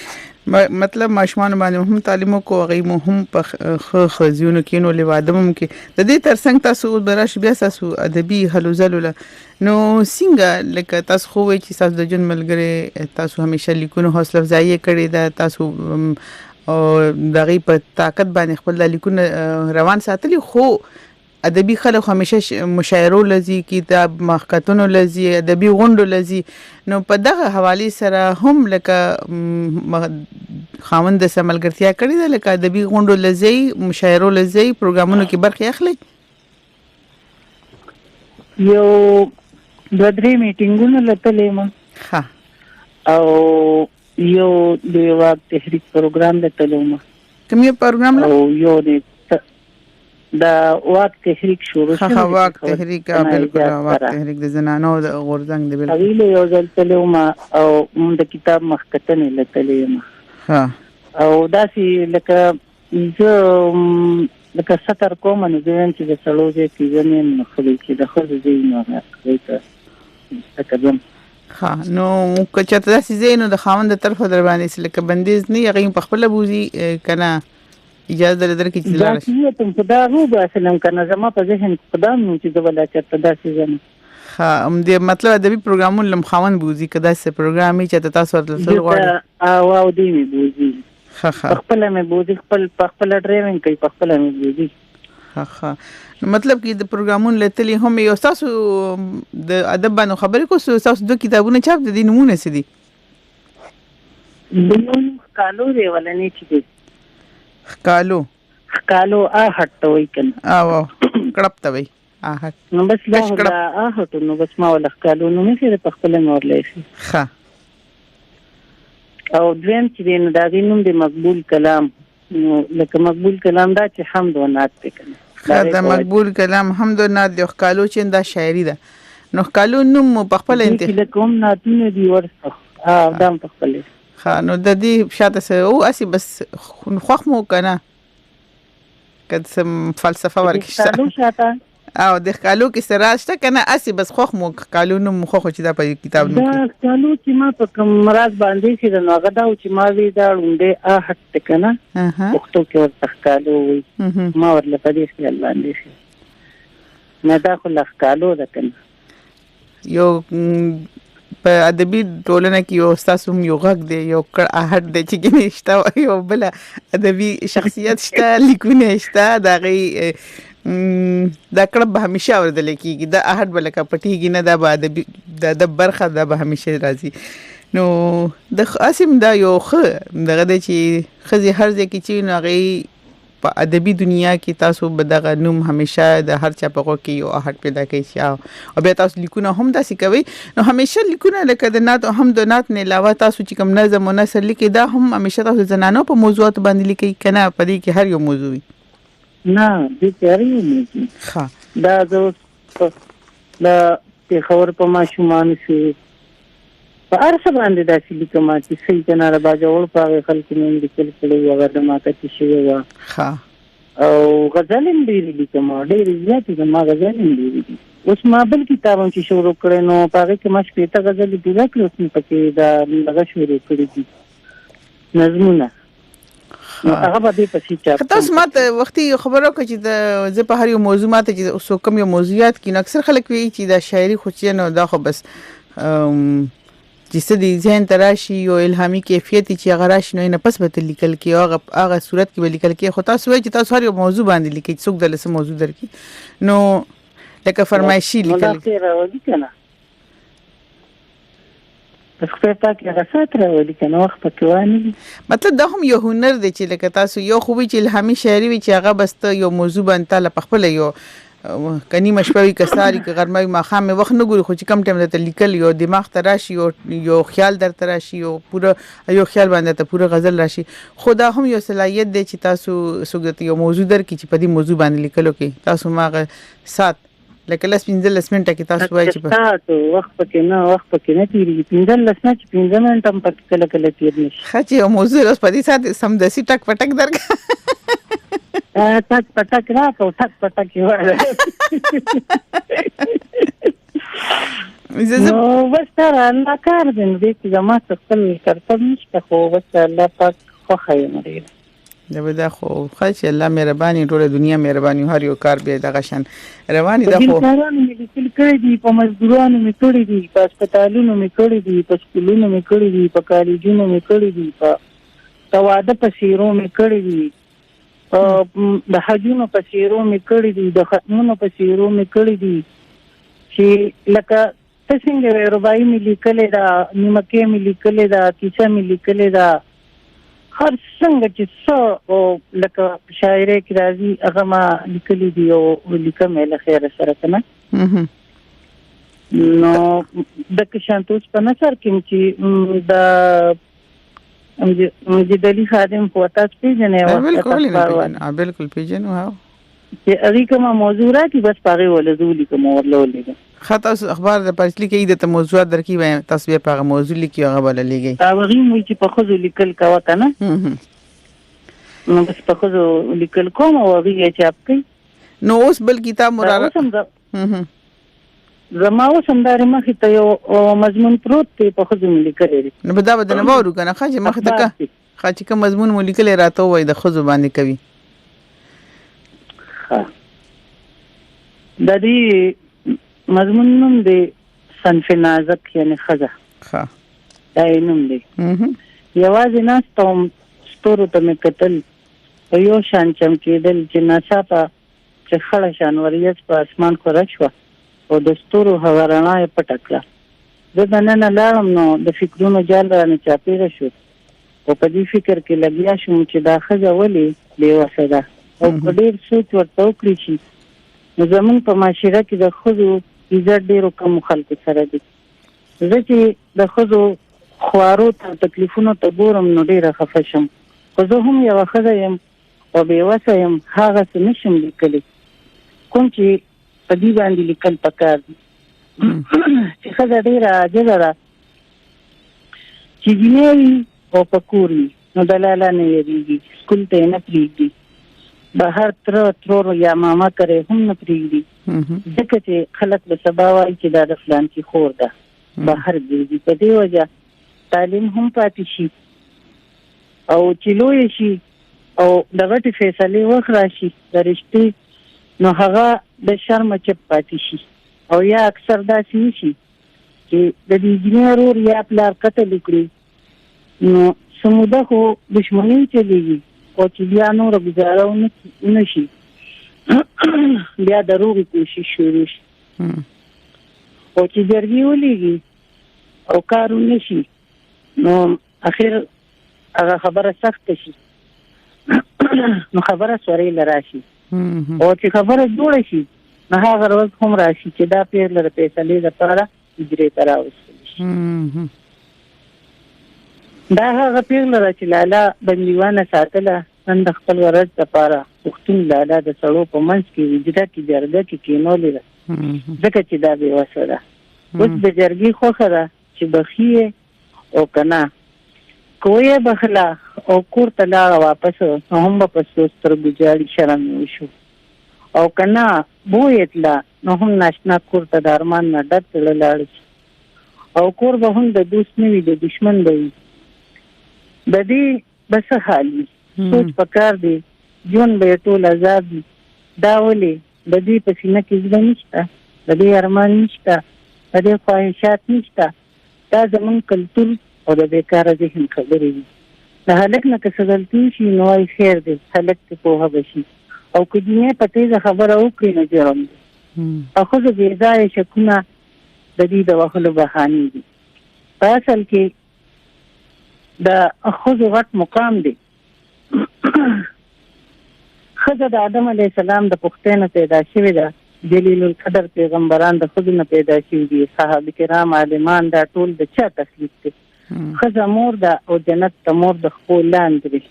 مطلب ماشومان باندې هم تعلیمو کو غي هم په خزيونو کې نو لوادم کې د دې ترڅنګ تاسو براش بیا تاسو ادبي حلو زلول نو څنګه لکه تاسو خو چې تاسو د جن ملګری تاسو همیشه لیکونو حوصله افزایی کړی دا تاسو او دغه په طاقت باندې خپل لیکونه روان ساتلی خو ادبي خلک همیشه مشاعرو لذي کتاب محققتونو لذي ادبي غونډو لذي نو په دغه حواله سره هم لکه خاوند د سملګرتیا کړی ده لکه ادبي غونډو لذي مشاعرو لذي پروګرامونو کې برخه اخلي یو د درې میټینګونو لته ما ها او یو د واک تحریک پروګرام لته ما کوم یو پروګرام او یو دا واک تحریک شروع شو واک تحریک بالکل واک تحریک د زنانو د غورځنګ دی بالکل اویله یو ځل تلوما او د کتاب مخکتنه لتلېما ها او داسي لکه ستر کوم نه ځین چې د سلوځي کې ځنین خلک چې د خو دې نه راځي تکدم ها نو کچته داسې زینو د خاوند طرف در باندې لکه بندیز نه یغې په خپل بوزي کنه اجازه درکې چې دا چې ته په دا روبه اسلام کنه زما په ذهن خدام نو چې د ولا چرته داسې ځم ها دې مطلب ادبي پروګرامونه لمخاون بوزي کدا سه پروګرامي چې تاسو ورته غواړئ او دې می بوزي ها خپل مې بوزي خپل ډرایوینګ کوي خپل مې بوزي ها مطلب کې د پروګرامونو لتلی هم یو تاسو د ادب باندې خبرې کوو تاسو د کتابونو چاپ د دې نمونه سدي دنو کالو دی ولني چې کالو هټ وای کنه او کړپ ته وای هټ نو بس لا هټ نو بس ما ول کالو نو مې سره په خپل مور لېسي ها او دویم چې دین دا دینوم د مقبول کلام نو لکه مقبول کلام دا چې حمد و نعت کنه دا مقبول کلام حمد و نعت د کالو چې دا شاعري ده نو کالو نوم په خپل انتخاب کوم نعتونه دی ورته دام په خپل ها نو د دې شاته سره او اسی بس خوخ مو کنه کد سم فلسفه ورکشته او د کالو کې سره شته کنه اسی بس خوخ مو کالو نو مخ چې دا په کتاب نو دا کالو چې ما په کوم مراد باندې چې نو هغه دا چې ما وی دا لونډه هټ کنه وختو کې ورته کالو وي ما ورله په دې خیال باندې نه دا خو لخ کالو ده کنه یو په ادبي ټولنه کې یو تاسو یو غږ دی یو کړه هټ دی چې نشته یو بل ادبي شخصیت شته لیکونه شته دا غي دا کړه به همیشه اوردل کېږي دا هټ بلکه پټیږي نه دا به د برخه دا به همیشه راځي نو د قاسم دا یو خ دغه د چې خزي هر ځکه چې نو غي په ادبي دنیا کې تاسو بدغه نوم همیشه د هر چا په کې یو هټ پیدا کوي او بیا تاسو لیکونه هم داسې کوي نو همیشه لیکونه لکه د نعت هم د نعت نه علاوه تاسو چې کوم نظم او نثر لیکي دا هم همیشه تاسو زنانو په موضوعات باندې لیکي کنه په دې کې هر یو موضوع نه دې تیاری نه ها دا د خبر په ماشومان شي په ارسه باندې داسې لیکم چې سې کناره باجوړ په خلک نه لیکل کړي او د ماته چې شي وا ها او غزلین ډېری لیکم ډېری زیاتې ما غزلین ډېری اوس ما بل کتابونه چې شروع کړي نو هغه کې ما شپږ غزلې پیدا کړې اوس پکې دا لږه شروع کړې دي نظمونه هغه به پسې چا تاسو ماته وختي خبرو کوي چې د زه په هر یو موضوع ماته چې اوس کوم یو موضوعات کې اکثر خلک وی چې دا شاعري خو چې نو دا خو بس چې د ذهن تراشي او الهامي کیفیت چې هغه راشي نو نه پس به لیکل کې هغه صورت کې به لیکل کې خو تاسو وایي چې تاسو هر یو موضوع باندې لیکي څوک د لسه موضوع درکې نو لکه فرمایشي لیکل کنه خو په کې غسات راوړي کنه وخت پکې وانه مطلب دا هم یو هنر دی چې لکه تاسو یو خوبي چې الهامي شاعري وي چې هغه بس یو موضوع باندې په خپل یو کني مشپوي کساري ک غرمه ماخام وخت نه ګوري خو چې کم ټیم ته لیکل یو دماغ ته راشي یو خیال درته راشي یو پوره یو خیال باندې ته پوره غزل راشي خدا هم یو صلاحیت دی چې تاسو سګت یو موضوع در کی چې په دې موضوع باندې لیکلو کې تاسو ماغه سات لکه لاس 15 منټه کې تاسو وایي چې تاسو وخت پکې نه تیریږي 15 نه چې 15 منټه هم پکې کله کله تیر نشي خاطی یو موضوع اوس په دې سات سم دسي ټک پټک درګه تک پټک راکو تک پټک وایي نو وستاره الله کار دې دې چې زما خپل کرتب نشته خو بس الله پاک خو خیر مری دا خو خاص الله مهرباني ټول دنیا مهرباني هر یو کار به دغه شان رواني دا خو کارونه مې لیکل کړی دي په مزدورانو مې کړی دي په هسپتالونو مې کړی دي په سکولونو مې کړی دي په کالجونو مې کړی دي په تواده په سیرو مې کړی دي د حجونو په سیرو مې کړی دي د ختمونو په سیرو مې کړی دي چې لکه څنګه رباعي مې لیکلې دا نیمکه مې لیکلې دا کیسه مې لیکلې دا هر څنګه چې څو لکه شاعري کې راځي هغه ما لیکلې دي او لیکم له خیر سره کنه نو د شانتوس په نظر کې چې دا دلی خادم په تاسو پیژنې او بالکل پیژنو ها چې هغه کومه موضوع راځي بس پاره ولزولي کوم ورلولې خاطر اخبار د پرسلی کې د موضوعات درکې وای تاسو به په موضوع لیکي هغه بل لګي هغه مو چې په خو لیکل کا وته نه نو بس په خو لیکل کوم او هغه چې اپ نو اوس بل کتاب مراره زما وسمدار مخ ته یو مضمون پروت ته په خو لیکل نو بدا بدنه وورو کنه خاجه مخ ته کا خاجه کوم مضمون مو لیکل راته وای د خو باندې کوي د دې مضمون نوم دی صنف نازک یعنی خزه ها دا نوم دی یوازې ناستم ستورو ته مې کتل یو شان چمکېدل چې ناڅاپه چې خړه شان وریځ په اسمان خورا شوه او د ستورو هوا رڼا یې پټه کړه زه دننه لاړم نو د فکرونو جال رانه چاپېره شو او په دې فکر کې لګیا شوم چې دا خزه ولې بېوسه ده او په ډېر سوچ ورته وکړي شي نو زمون په معاشره کې د خزو عزت ډېرو کم خلکو سره دي زه چې د خزو خوارو ته تکلیفونو ته ګورم نو ډېره خفه شم خو زه هم یوه ښځه یم او بېوسه یم هغسې نشم لیکلی کوم چې په دې باندې لیکل پکار دي چې ښځه ډېره عاجزه ده چې جینۍ وي او په کور وي نو د لالا نه یېرېږي سکول ته یې نه پرېږدي بهر ترور یا ماما کرے هم نه پریږدي ځکه چې خلک به سبا وایي چې دا د فلان کی خور ده بهر دی په دې وجه تعلیم هم پاتې شي او چې لوی شي او د غټي فیصله وخت راشي د رښتې نو هغه د شرم چپ پاتې شي او یا اکثر دا شي چې د دې جنرور یا پلار قتل کړی نو سموده خو دشمنی چلیږي او چې بیا نور گزارو نشي بیا دروغي کوشش شروع شي او چې جرګي ولېږي او کارو نشي نو اخر هغه خبره سخت شي نو خبره سوري لراشي او چې خبره جوړ شي نه هغه ورځ هم راشي چې دا پیر لره فیصله لپاره اجرې تراوستل شي دا هغه پیغله چې لالا بندیوانه ساتله نن د خپل ورځ لپاره وختون لالا د سړو په منځ کې وجدا کې جرګه کې کینولې ده ځکه چې دا به وسره اوس د جرګې خوخه ده چې بخیه او کنا کوی بخلا او کور ته لاړه واپس هم په سوستر ګجاړي شرم وشو او کنا بویتلا نو هم ناشنا کور ته د ارمان نه ډک لاړ او کور به هم د دوست نه وي د دشمن به وي د دې بس حالي سوچ پکار دی جون به ټول آزاد دا ولې د دې په سینه کې ځل نشته د دې ارمان نشته د دې خواهشات نشته دا زمون کلتور او د بیکاره ذهن خبرې دي د هلک نه که څه غلطي شي نو خیر دی هلک ته پوهه بشي او که دې په تیزه خبره وکړي نو جرم دی او خو د بې ځایه شکونه د دې د وهلو بهانې دي په اصل کې د ښځو غټ مقام دی ښځه د آدم علیه السلام د پوښتنې پیدا شوې ده جلیل القدر پیغمبران د خود نه پیدا شوي دي، صحابه کرام عالمان دا ټول د چا تخلیق دي؟ ښځه مور ده او جنت ته مور د خپل لاندې دی.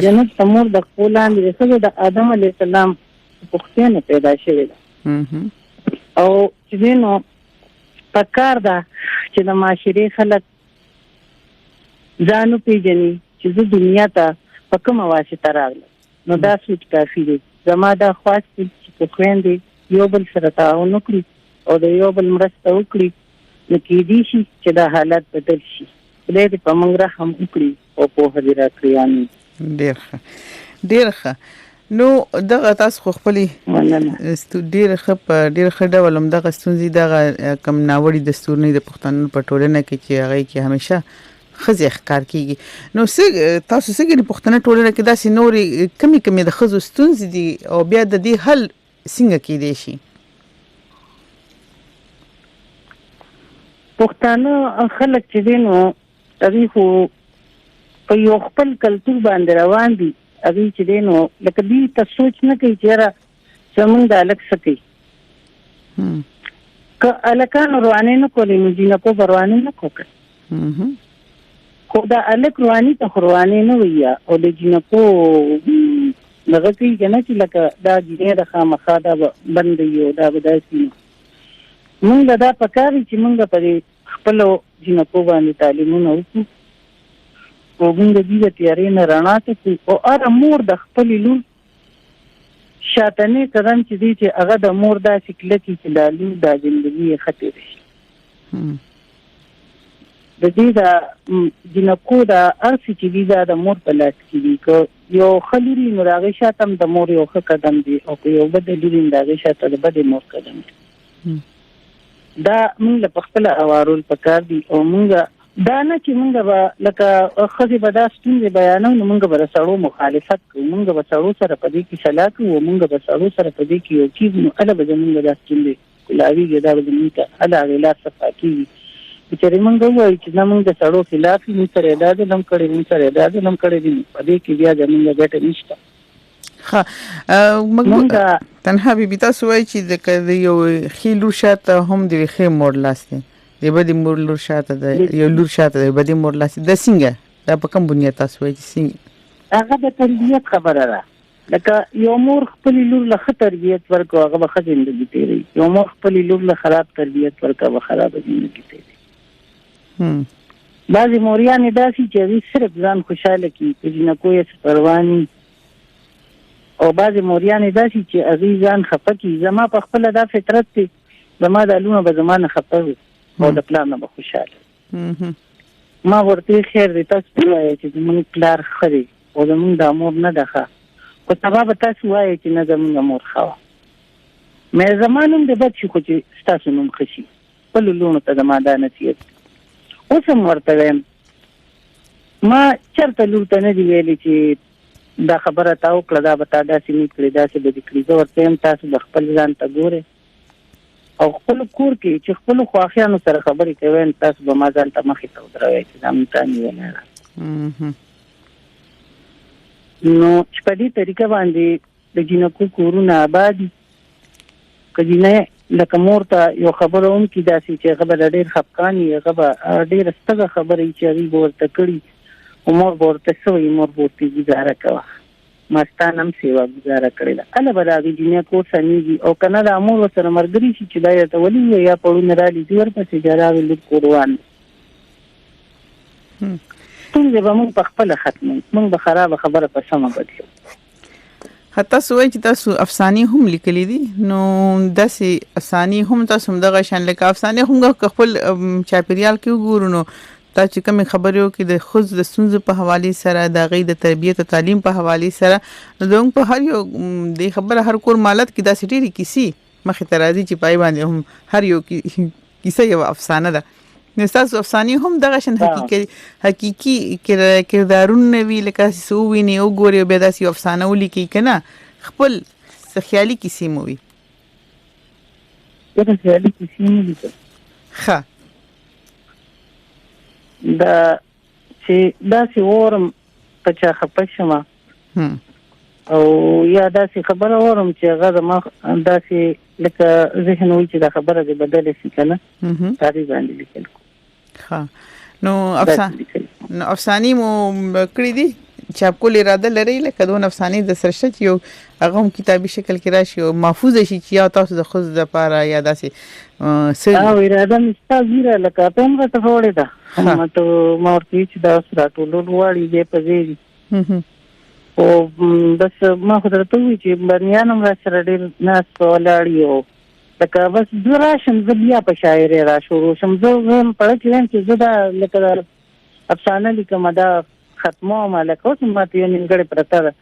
جنت ته مور د خپل لاندې دی. ښځه د آدم علیه السلام پختې نه پیدا شوې ده او چې نو پکار ده چې د معاشرې خلک ځان وپېژني چې زه دنیا ته په کومه واسطه راغلم. نو دا سوچ کافي دی. زما دا خواست دی چې خویندې یو بل سره تعاون وکړي او د یو بل مرسته وکړي، نو کېدای شي چې دا حالت بدل شي. خدای دې په موږ رحم وکړي او پوهه دې راکړي. آمین. ډېر ښه. نو دغه تاسو خو خپلې ډېر ښه ډول همدغه ستونزې دغه کم ناوړي دستورونه د پښتنو په ټولنه کې چې هغې کې همیشه ښځې ښکار کېږي. نو تاسو څه ګڼئ پښتنه ټولنه کې داسې نورې کمې د ښځو ستونزې دي او بیا د دې حل څنګه کېدای شي؟ پښتانه خلک چې دي نو هغوی خو په یو خپل کلتور باندې روان دي. هغوی چې دی نو لکه دوی ته سوچ نه کوي چې یاره زمونږ د هلک څه کوي. که هلکانو روانې نه کولې نو جینکو به روانې نه کوکړي، خو د هلک روانې ته خو روانې نه وي او د جینکو دغه کوي که نه چې لکه دا جینۍ د خامخا دا به بند وي او دا به داسې نو مونږ له دا پکار وي چې مونږ په دې خپلو جینکو باندې تعلیمونه وکړو او موږ د دې د تیارې نه رڼا ته کړو او هره مور د خپلې لور شاتنې قدم چې دی چې هغه د مور داسې کلکې چې دا لور دا زندګي یې ښه تېره شي. د دې د جینکو د هر څه چې دي دا د مور په لاس کې دي. که یو ښه لور وي نو د هغې شاته هم د مور یو ښه قدم دی او که یو بده لور وي نو د هغې شاته د بدې مور قدم دی. دا موږ له پخپله اوارول پکار دي او موږ دا نه چې موږ به لکه ښځې به دا ستونزې بیانوو نو موږ به د سړو مخالفت کوو، موږ به سړو سره په دې کې صلاح کوو او موږ به سړو سره په دې کې یو کېږو نو هله به زموږ دا ستونزې کلاویږي، دا به زموږ ته هله هغې لار صفا کېږي. بچارې موږ ووایو چې نه موږ د سړو خلاف یو، موږ سره یې دا ظلم کړی، موږ سره یې دا ظلم کړی دی، په دې کې بیا زموږ ګټه نشته. موږ تنها بیبي تاسو وایي چې د یو ښې لور شاته هم د یوې ښې مور لاس دی، د بدې مور لور شاته ده، یو لور شاته د بدې مور لاس دی. دا څنګه؟ دا په کوم بنیاد تاسو وایي چې څنګه؟ هغه د تربیت خبره ده. لکه یو مور خپلې لور له ښه تربیت ورکړو هغه به ښه زندګي تېروي، یو مور خپلې لور له خراب تربیت ورکړه به خرابه زندګي تېروي. بعضې موریانې داسې چې هغوی صرف ځان خوشحاله کړي، په جینکو یې څه پروا نه، او بعضې موریانې داسې چې هغوی ځان خفه کړي. زما په خپله دا فطرت دی، زما دا لونه به زما نه خفه وي او د پلار نه به خوشحاله. ما ورته خیر دی تاسو ووایئ چې زموږ پلار ښه دی او زموږ دا مور نه ده ښه، خو سبا به تاسو وایئ چې نه زموږ مور ښه وه. مې زما نوم دې بد شي خو چې ستاسو نوم ښه شي. خپلو لوڼو ته زما دا نصیحت اوس هم ورته وایم. ما چېرته لور ته نه دي ویلي چې دا خبره تا وکړه، دا به تا داسې نه کړې، داسې به دې کړي. زه ورته یم تاسو د خپل ځان ته ګورئ او خپل کور کې چې خپل خواخیانو سره خبرې کوئ تاسو به ما ځان ته مخې ته ودروئ چې دا مونږ ته نیولې ده. نو چې په دې طریقه باندې د جینکو کورونه آباد دي. که جینۍ لکه مور ته یو خبره وکړي داسې چې هغه به ډېر خفقان وي، هغه به ډېره ستغه خبره وي چې هغوی به ورته کړي او مور به ورته څه وایي، مور به ورته ګزاره کوه، ما ستا نه هم سیوا ګزاره کړې ده. هله به د هغې جینۍ کور سمېږي او که نه د مور ورسره ملګري شي چې دا یې ته ولي ووایي یا پړونه رالي دي ورپسې بیا راغی لور کور روان دی. ستونزې به موږ په خپله ختموو، موږ به خرابه خبره په سمه بدلو. تاسو وایي چې تاسو افسانې هم لیکلي دي، نو داسې افسانې هم تاسو همدغه شان لکه افسانې هم که خپل چاپېریال کې وګورو نو تاسو چې کومې خبرې وکړي د ښځو د ستونزو په حوالې سره، د هغې د تربیت او تعلیم په حوالې سره، نو زموږ په هر یو دې خبره هر کور مالت کې داسې ډېرې کیسې مخې ته راځي چې پای باندې هم هر یو کیسه یو افسانه ده. نو ستاسو افسانې هم دغه شان حقیقي کردارونه وي، لکه څه ووینئ وګورئ او بیا داسې یو افسانه ولیکئ که نه خپل څه خیالي کیسې مو وي؟ خیالي کیسې مو لیکل ښه دا چې داسې اورم په چا خفه شمه او یا داسې خبره ورم چې هغه ما داسې لکه ذهن وي چې دا خبره دې بدله شي کنه تاریخ باندې لیکل ها نو افسانې مو کړې دي چاپ کول اراده لري لکه دوه افسانې د سرشت یو هغه هم کتابي شکل کې راشي او محفوظ شي چې یا تاسو د خود د پاره یا داسې او اراده مستا زیره لکه په موږ ته وړي دا هم ته مورتي چې دا سره ټول وړي دې په دې او بس ما خو درته وی چې بنیانم را سره ډېر ناس ولاړیو لکه بس دراشم زبیا په شاعري را شروع شم زه هم پړ چې زدا لکه افسانه لیکم دا ختمه مالک اوس ماته یې نیمګړې پرته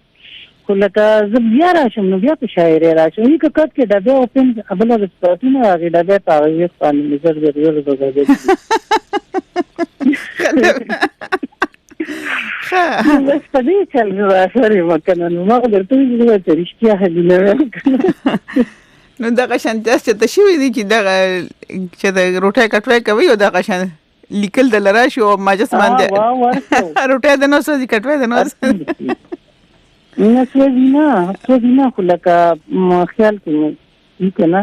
خو لکه زبیا راشم نو بیا په شاعري را شم یو کټ کې دا به اوپن ابل رسپاتونه راغی دا به تاویز باندې نظر ضروري وګورئ بس په دې چل راځي مکنه نو ما درته ویل چې رښتیا هدینه نو دا قشن تاسو ته شوې دي چې دا چې د روټه کټوي کوي او دا قشن لیکل د لراشي او ماجس باندې روټه د نو سوځي کټوي د نو نه خو لکه خیال کوي کنه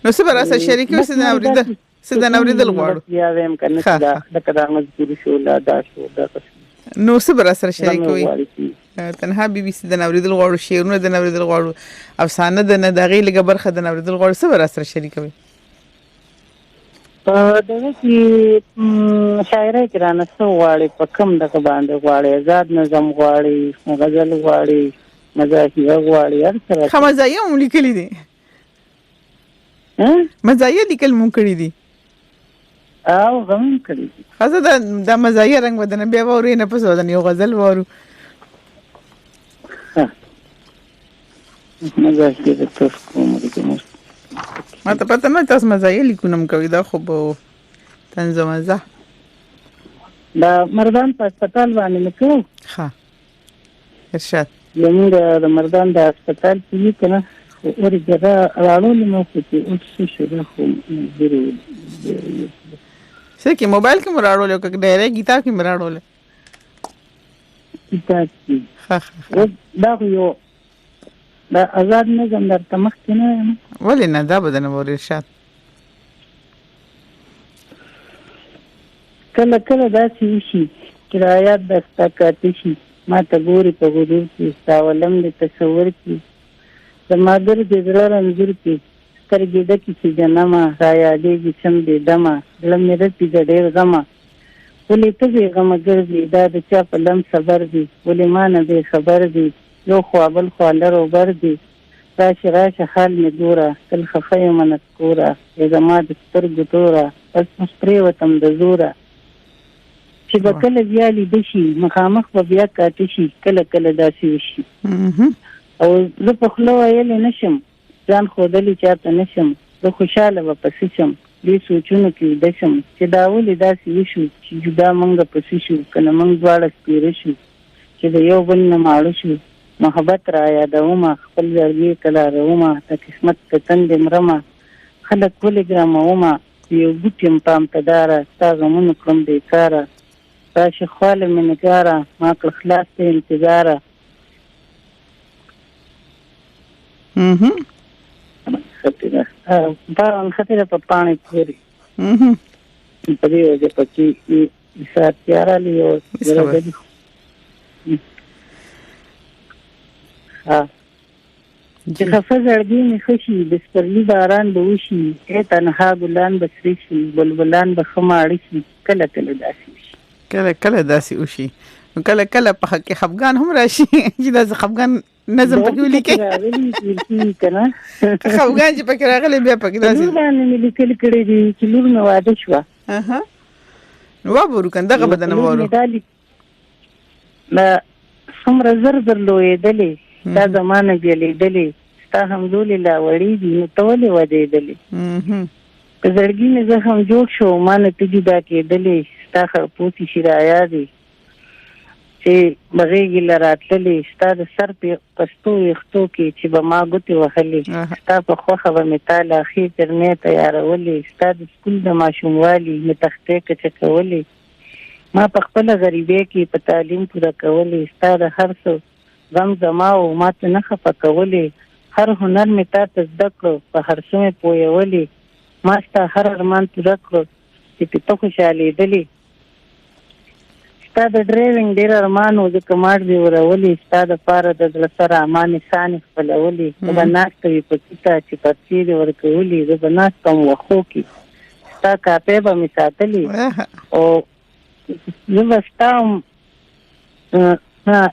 نو سبا سره شریک اوسې نه اورید سدان اوریدل غواړو یا ویم کنه دا لکه دا مزدور شو لا دا شو دا نو سبا سره شریک وي تنها بي بي سي د اوریدل غواړو شیرونه د اوریدل غواړو افسانه د نه دغه لګه برخه د اوریدل غواړو سبا سره شریک وي دغه چې شاعري کرانه سو غواړي په کم دغه باندې غواړي آزاد نظم غواړي غزل غواړي مزاحیه غواړي هر څه خمزایه هم لیکلي دي مزاحیه لیکل مونږ کړی دي او غم کړی خاصه د مزاحیه رنگ بدن بیا ووري نه پس ودن یو غزل وورو مزاحیه د تاسو کوم دي ما ته پته نه تاسو مزاحیه لیکونم کوي دا خو به تنظیم ازه دا مردان په هسپتال باندې نکو ها ارشاد یمه د مردان د هسپتال کې کنه اوري جگہ راړو نو چې اوس شروع کوم ضروري څه کې موبایل کې مراړو له کې ډېرې گیتا کې مراړو له گیتا دا یو دا آزاد نظم درته مخ کې نه ولې نه دا بدن ور ارشاد کله کله دا شي کرایات د استقاتی شي ما ته ګوري په ګوري چې ساولم د تصور کې زمادر د زړه رنځور کې سترګې د کې جنما رایا دې سم دې دما لمې رتی د ډېر غما ولې ته دې غم ګرځي دا د چا په لم صبر دي ولې ما نه دې خبر دي یو خو بل خو لرو بر دي راشه حال می ګوره تل خفه من کورا ای زما د سترګو تورا پس مستری وتم د زورا چې بکله بیا لیدل شي مخامخ به بیا کاټی شي کله کله داسې وشي او زه په خلو ویل نشم ځان خودلی چاته نشم زه خوشاله و پسې شم دې سوچونه کې دشم چې دا ولې داسې وشو چې جدا مونږ پسې شو کنه مونږ دواړه سپیر شو چې د یو بل نه ماړو شو محبت را یادومه خپل ځرګي کله رومه د قسمت ته تند مرمه خلک ولې ګرامومه یو ګوتیم پام تداره تا غمونو کړم بیکاره راشه خواله مې نګاره ما کړ خلاص ته انتظاره خطره په پانی پوری په دې وجه پکې ساتيارا لیو درځي چې خفه زړګي مې خوشي د سپرلی باران به وشي تنها ګلان بسري شي بلبلان به خماړي شي کله کله داسي وشي کله کله په حق خفغان هم راشي چې دا خفغان نظم پکې ولیکي کنه خفغان چې پکې راغلي بیا پکې داسي باندې مې لیکل کړی دي چې لور مې واده شو نو وابورو کنده بدن وورو لا څومره زر درلوې دلې دا زمانه بیلېدلې ستا همدلله وړې دي نو ته ولې ودېدلې په زړګي مې زخم جوړ شو ما نه ته جدا کېدلې ستا خرپوسي شرایا دي چې بغېږي له راتللې ستا د سر پستو ویښتو کې چې به ما ګوتې وهلې ستا په خوښه به مې تا له ښې ترمې تیارولې ستا د سکول د ماشوموالي مې تختې کچه کولې ما په خپله غریبۍ کې په تعلیم پوره کولې ستا د هر څه غم زما او ماته نه خفه کولې هر هنر مې تا ته زده کړو په هر څه مې پوهولې ما ستا هر ارمان پوره کړو چې په ته خوشحالېدلې ستا د ډرایوینګ ډېر ارمان و ځکه ماټ دې ورولې ستا دپاره د زړه سره امانې سانې خپلولې زه به ناسته وي په کیته چې پرچې دې ورکولې زه به ناسته وم وښو کې ستا کاپۍ به مې ساتلې او زه به ستا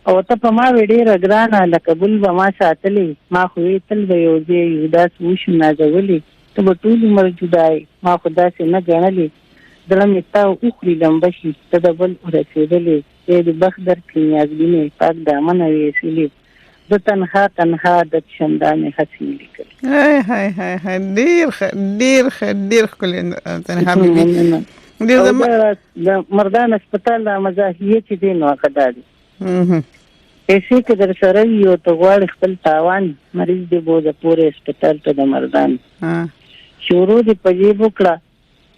او ته په ما وې ډېره ګرانه لکه ګل به ما ساتلې ما خو وې تل به یو ځای یو داسې وشو نازولې ته به ټول عمر جدا یې ما خو داسې نه ګڼلې زړه مې ستا وخوري لمبه شي ته د بل ورسېدلې دی د بخت درکړي نیازبینې پاک دامنه ویسلې زه تنها تنها د شندا مې هسې لیکلې ډېر ښکلې تنها بیبي د مردان هسپتال د مزاحیې چې دی نو هغه دا دی پیسې که در سره وي او ته غواړې خپل تاوان مریض دې بوځه پورې هسپتال ته د مردان شروع دې په جیب وکړه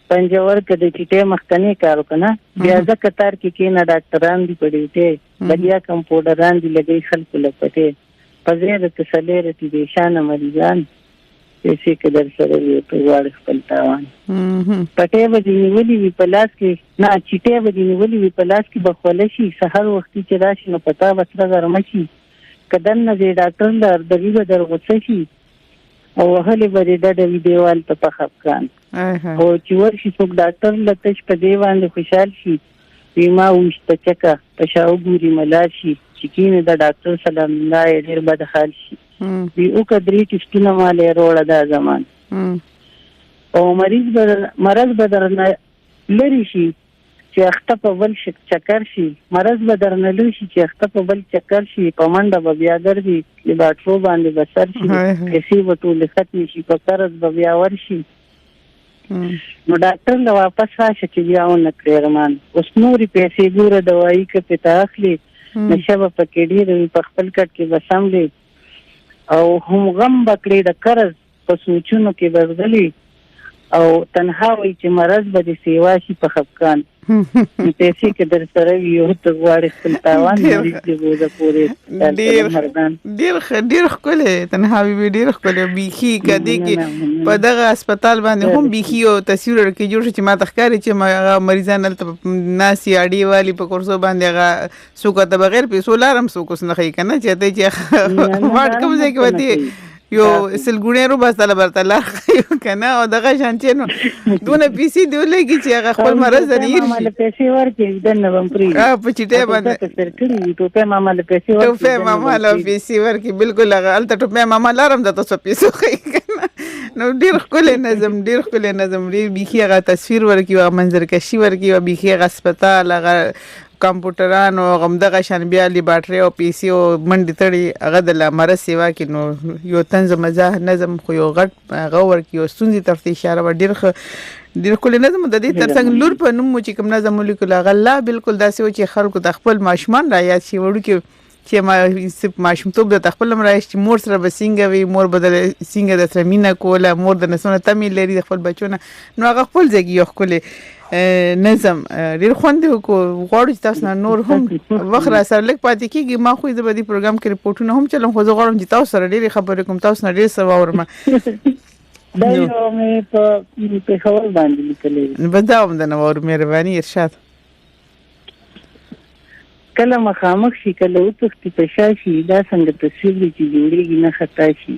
پنجور که د چیټې مخکنی کار وکړه بیا ځکه تار کې کېنه ډاکټران دي په ډیوټۍ بیا کمپاوډران دي لګوي خلکو له پټې په ځای د تسلۍ رسي بېشانه مریضان پیسې که در سره وي ته غواړې خپل تاوان پټې به دې نیولې وي په لاس کې نه چیټې به دې نیولې وي په لاس کې به خوله شي سحر وختي چې راشي نو په تا به سره غرمه شي که دننه ځې ډاکټر له اردوي به در غوسه شي او وهلې به دې ډډه وي دیوال ته په خفګان او چې ورشي څوک ډاکټر له تش په دې باندې خوشحال شي وي ما وویشته چکه په شا وګوري ملال شي چې کینې د ډاکټر سره ملا یې ډېر بد حال شي وي وکړه 3 ټسټونه ما له روړه دا زمان او مرض به درنه لرې شي چې اخته په بل چکر شي مرض به درنه لرې شي چې اخته په بل چکر شي په منډه به بیا ګرځي لباټرو باندې به سر شي پیسې به ټولې ختمې شي په قرض به بیا ورشي نو ډاکټر له واپس راشه چې بیا ونه کړې ارمان اوس نورې پیسې ګوره دوایي که پې ته اخلي نشه به پکې ډېره وي په خپل کټ کې به سملې او هم غم به کړې د قرض په سوچونو کې به ځغلي او تنها وي چې مرض به دې سیوا شي په خفګان پیسې که در سره وي او ته غواړې خپل تاوان مریض دې بوځه پورې ډېر ښکلی تنها بیبي ډېر ښکلی بیخي که دې کې په دغه هسپتال باندې هم بیخي یو تصویر ورکې جوړ شو چې ما ته ښکاري چې هغه مریضان هلته ناستې اډې والي په کورسو باندې هغه څوک ته بغیر پیسو لار هم څوک اوس نه ښایي که نه چې چې واټ کوم ځای کې به یو سلګونې رو بس طلب ورته لار ښایو که نه او دغه شانتې نو دونه پیسې دې ولګي چې هغه خپل مرض ته هېر شي پیسې ورکړي دننه به م پرېږدي په چیټۍ باندې ټوپۍ ماما له پیسې ورکړي بلکل هغه هلته ټوپۍ ماما لار هم درته څو پیسو ښایي که نه نو ډېر ښکلی نظم ډېر بیخي هغه تصویر ورکړي هغه منظرکشي ورکړي او بیخي هغه هسپتال هغه کمپیوټران او غمدغه شان بیا لیباټري او پیسې او منډې تړي هغه د مرض سیوا کې نو یو طنز مزاح نظم خو یو غټ هغه ورکړي او ستونزې طرف ته اشاره ډېر ښکلی نظم د دې تر څنګ لور په نوم چې کوم نظم ولیکلو هغه لا بالکل داسې و چې خلکو ته خپل ماشومان را یاد شي وړوکي چې ماشومتوب د خپل رایشت چې مور سره به څنګه وي مور به د څنګه د سره مینه کوله مور د نسونه تمې لري د خپل بچو نه نو هغه خپل ځای کې یو ښکلی نظم ډېر خوند یې غواړو چې تاسو نه نور هم وخت را سره لږ پاتې کېږي ما خو زه به دې پروګرام کې رپورټونه هم چلم خو زه غواړم چې تاسو سره ډېرې خبرې کوم تاسو نه ډېر څه واورم دا یو مې په پېښور باندې لیکلی بس دا هم درنه واورو مهرباني ارشاد کله مخامخ شي کله وتښتي په شا شي دا څنګه تصویر دی چې جوړېږي نه خطا شي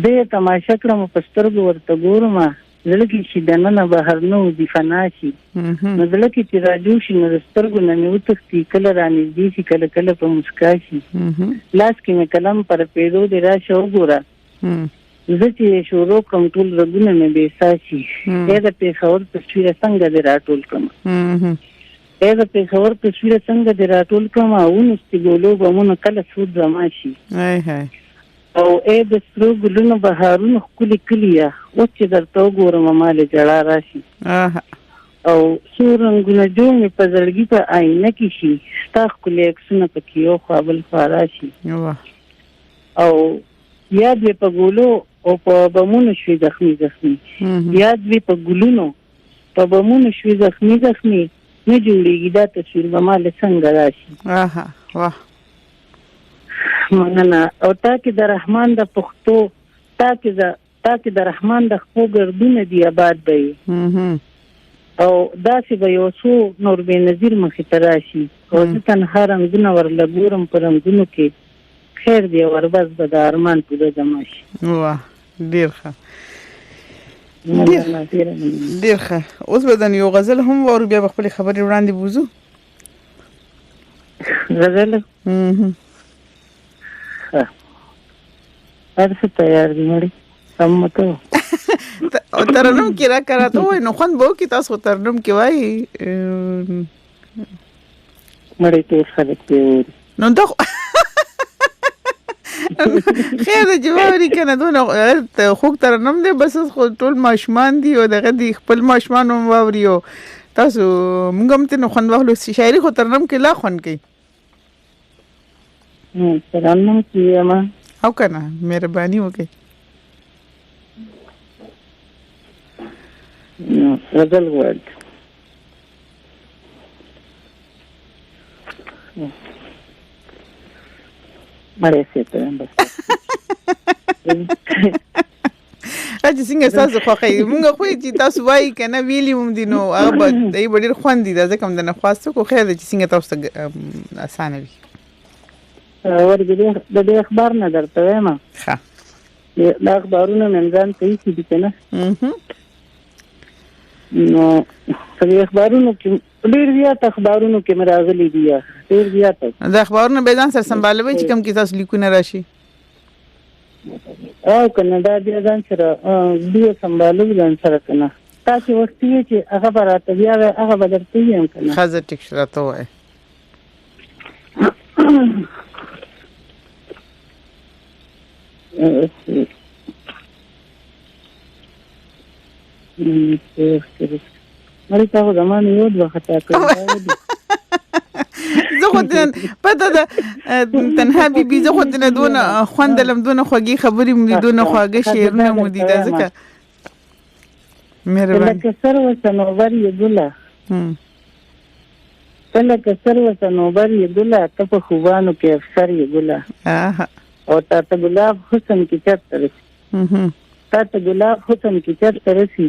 زه یې تماشه کړم په سترګو ورته ګورم زړه کې چې دننه بهر نه وځي فنا شي نو زړه کې چې راجوړ شي نو د سترګو نه مې وتښتي کله رانږدې شي کله کله په مسکا شي لاس کې مې قلم پر پیدو دې راشه وګوره زه چې شروع کړم ټول رګونه مې بې ساه شي ای د پېښور تصویره څنګه دې راټول کړم ای د پېښور تصویره څنګه دې راټول کړم ونستې ګولو بمونه کله سود زما شي او ای د سرو ګلونو بهارونو ښکلي کلي یا اوس چې درته وګورم ما له ژړا راشي او څو رنګونه جوړ مې په زړګي په آینه کې شي ستا ښکلي عکسونه پکې یو خوا بل خوا راشي او یاد مې په ګولو او په بمونو شوي زخمي یاد مې په ګلونو په بمونو شوي زخمي نه جوړېږي دا تصویر به ما له څنګه راشي مننه. او تا کې د رحمان د پښتو تا کې د رحمان د خپو ګردونه دی آباد دی او داسې به یو څو نور بېنظیر مخې ته راشي او زه تنها رنګونه ورله ګورم په رنګونو کې خیر دی وربس به د ارمان پوره زما شي. واه ډېر ښه ډېر ښه. اوس به د یو غزل هم واورو بیا به خپلې خبرې وړاندې بوځو. غزل هر څه تیار دی مړی سمته ترنم کې را کراته وای نو خوند به وکړي تاسو ترنم کې وای مړی ټول خلک دی نو دا خیر د جواري کنه دونه خوږ ترنم دی بس خو ټول ماشومان دي او دغه دی خپل ماشومان هم واوري او تاسو موږ هم ته نو خوند واخلو شاعري خو ترنم کې لا خوند کوي ترنم کې ما او کنه مهرباني وکړئ غزل وایي مړی سیته بس اځ څنګه تاسو خوښي موږ خو چې تاسو وایي کنه ویلی هم دي نو هغه دای ډېر خوند دي دا کوم د نه خاصه کو خیر چې څنګه تاسو اسانه وي ورګې د اخبار نه درته وایم ښه د اخبارونو منځان ته هیڅ دي کنه نو په اخبارونو کې ډېر زیات اخبارونو کې مراغلي دي ډېر زیات د اخبارونو به ځان سره سمبالوي چې کوم کې تاسو لیکونه راشي او کنه دا بیا ځان سره بیا سمبالوي ځان سره کنه تاسو وختي چې هغه براته بیا هغه بدرته یم کنه خزه ټیک شراته وای مړی تاسو زمانه یو د خطا کړی زه خو پته ده تنها بي زه خو نه دونه خوندلم دونه خوږی خبرې مې دونه خواږه شعرونه مې دي ځکه مهرباني لکه سر وسنوبر یدله لکه سر وسنوبر یدله ته په خوبانو کې افسر یدله او تا ته ګلاب حسن کې چرته رسی تا ته ګلاب حسن کې چرته رسی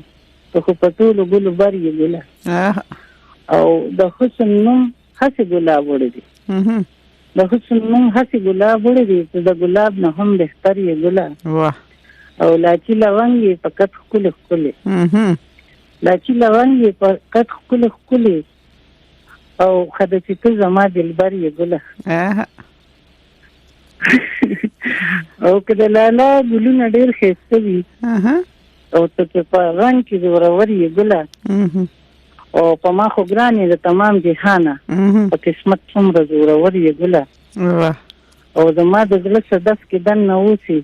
ته خو په ټولو ګلو بر یدله او د حسن نوم هسې ګلاب وړی دی د حسن نوم هسې ګلاب وړی دی چې د ګلاب نه هم بهتر یې ګله او لاچي لونګ یې فقط ښکلې ښکلې لاچي لونګ یې فقط ښکلې ښکلې او خده چې ته زما دلبر یې ګله او که د لالا ګلونه ډېر ښایسته وي او ته چې په رنګ کې زورور یې ګله او په ما خو ګرانې د تمام جهانه په قسمت څومره زورور یې ګله او زما د زړه صدف کې دننه اوسي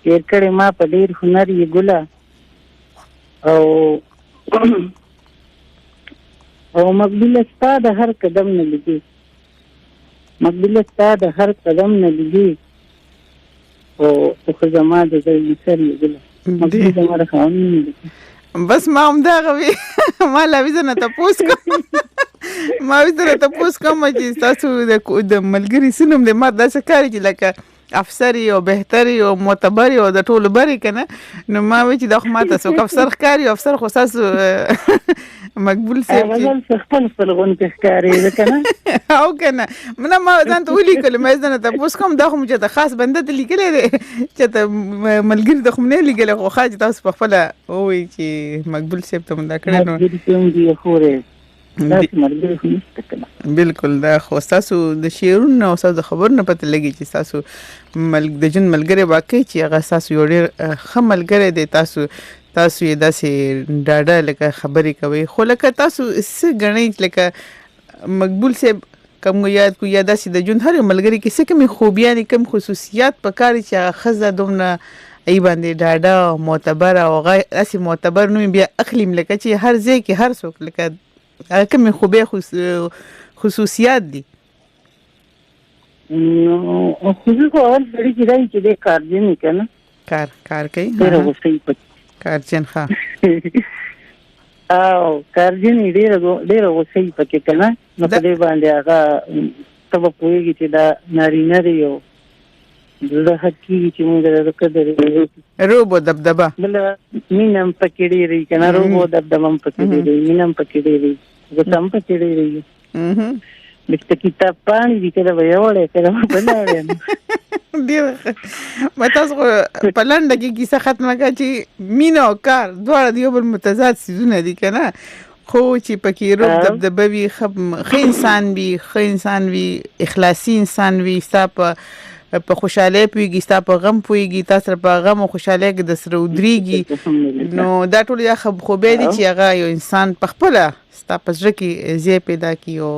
تېر کړې ما په ډېر هنر یې ګله او مقبوله ستا د هر قدم نه لګي مقبوله ستا د هر قدم نه لګي او خو زما د زړه سر یې ګله مقبوله زما د خاوني نه لګي بس ما هم دا غوي ما لا وزنه تاسو کوم ما وزنه تاسو کوم چې تاسو د ملګری سينم د ما داسې کاری چې لکه افسر او بهتري او معتبر او د ټولو بری کنه نو ما وی چې د خو ماته سو افسر ښکاری او افسر خو تاسو مقبول سي غزل خپل غون کې ښکاری کنه او کنه ما ځان ته ولي کله مې ځنه تاسو کوم دا خو چې د خاص بنده ته لیکلې چې ته ملګری د خو نه لیکل خو خاص تاسو په خپل وی چې مقبول سي ته مونږ کړو نو بالکل دا خو تاسو د شعرونو او تاسو د خبرونو پته لګي چې تاسو د جن ملګری واقعي چې هغه تاسو یو ډېر ښه ملګری دی تاسو یې داسې ډاډه لکه خبرې کوي خو لکه تاسو څه ګڼئ لکه مقبول صاحب کوم یاد کو یا داسې د جون هر ملګری کې څه کومې خوبیانې کوم خصوصیات پکاري چې هغه ښځه دومره ای باندې ډاډه معتبر او داسې معتبر نو بیا اخلیم لکه چې هر ځای کې هر څوک لکه کومې خوبې خصوصیات دي نو خصوصي اول سړي چې دی چې د کارجن کنه کار کوي ډېر وسې په کارجن ښه او کارجن ډېر وسې پکې کنه نو په دې باندې هغه تب پوهیږي چې دا نارینه دی او زړه حقیقي چې موږ د قدر روبو دبدبه بل مینم پکې ډېری کنه روبو دبدبم پکې ډېری مینم پکې ډېری زم پکې ډېری د کتاب پانی دي کله ویوړې کله بلاره ډیر متاسو په لنډه کې کیسه ختمه کړه چې مینا او کار دواړه د یو بل متضاد سيزونه دي کنه خو چې پکې روب دبدبه وي ښه انسان وي اخلاصي انسان وي په خوشاله پويږي ستا په غم پويږي تاسو په غم او خوشاله کې د سره ودرېږي نو دا ټول یا خو به دي چې هغه یو انسان په خپل ستا په ځکه کې زی پیدا کی او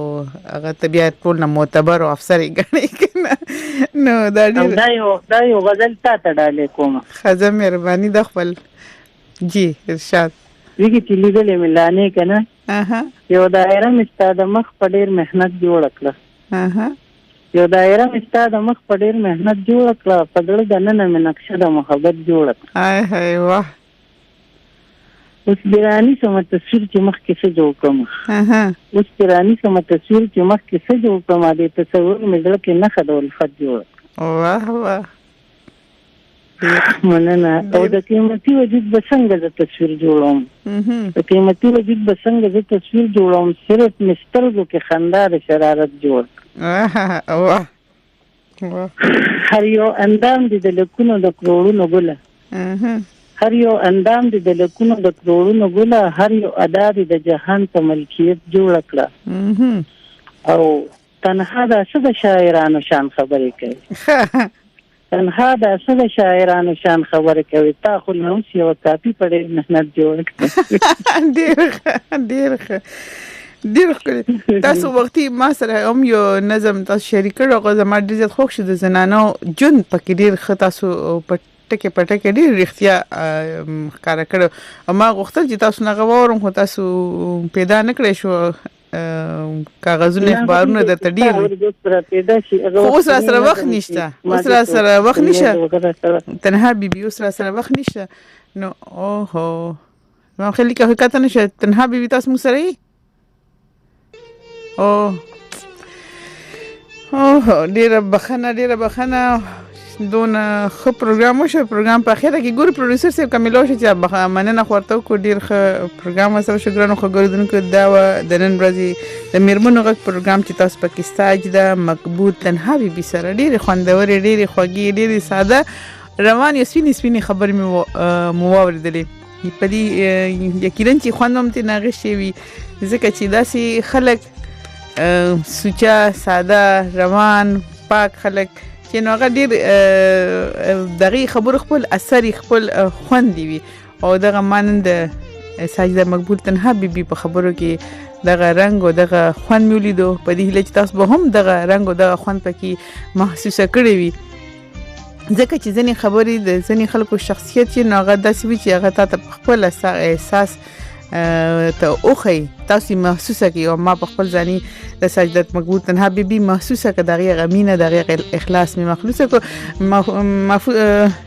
هغه طبيعت ټول نه معتبر او افسر یې کنه نو دا یو غزل ته ډالې کوم خزه مهرباني د خپل جی ارشاد ویګي چې لیدلې ملانه کنه یو دایره مستاده مخ په ډیر مهنت جوړ کړه یو دایره مستاده مخ په ډیر مهنت جوړ کړه په دړه د نن مې نقشه د محبت جوړ کړه هاي واه اوس بیرانی سم تصویر چې مخ کې څه جوړ کوم اوس بیرانی سم تصویر چې مخ کې څه جوړ کوم د تصور مې دل کې نه خدول فت جوړ واه مننه او د قیمتي وجود بسنګ د تصویر جوړوم د قیمتي وجود بسنګ د تصویر جوړوم صرف مسترګو کې خندا د شرارت جوړ واه هر یو اندام د لکونو د کروڑونو ګله هر یو اندام د لکونو د کروڑونو ګله هر یو ادا د جهان ته ملکیت جوړ کړه او تنها د څه د شاعرانو شان خبرې کوي تنها د څه د شاعرانو شان خبرې کوي تا خو نو یو کاپی په مهنت جوړ کړ ډیر تاسو وختي ما سره هم یو نظم تاسو شریک کړو زما ډیر زیات خوښ شو د زنانو جون پکې ډیر خطاسو په ټکه پټکه ډیر رښتیا ښکارا کړو ما غوښتل چې تاسو نه غواړم خو تاسو پیدا نکړې شو کاغذونه اخبارونه درته ډیر اوس سره وخت نشته تنها بیبي اوس سره وخت نشته نو اوهو ما خلي که کته نشه تنها بیبي تاسو مو سره اوه ډیر بخنه دون خو پروګرام شو پروګرام په اخره کې ګور پروډوسر سیب کملو شي چې مننه خورته کو ډیر ښه پروګرام سره شګرانو خو ګردونکو دا د نن ورځې د میرمنو غږ پروګرام چې تاسو پکې ساجده مقبول تنها بي سره ډیر خوندور ډیر خوږی ډیر ساده روان یسوینی خبر مو واوریدلې په دې یقینا چې خوندم ته ناغه شي وي ځکه چې داسې خلک سوچا ساده روان پاک خلک چې نو هغه ډیر دغه خبر خپل اثر خپل خوندي وي او دغه مانند ساجده مقبول تنها بیبي په خبرو کې دغه رنگ او دغه خوند مولیدو په دې لچ تاسو به هم دغه رنگ او دغه خوند پکې محسوسه کړی وي ځکه چې ځنې خبرې د ځنې خلکو شخصیت چې نو هغه داسې وي چې هغه ته خپل احساس ته اوخی تاسو محسوسه کی او ما په خپل ځاني د سجدت مقبول تنها بیبي محسوسه ک دغه غمینه دغه اخلاص می مخلوصه کو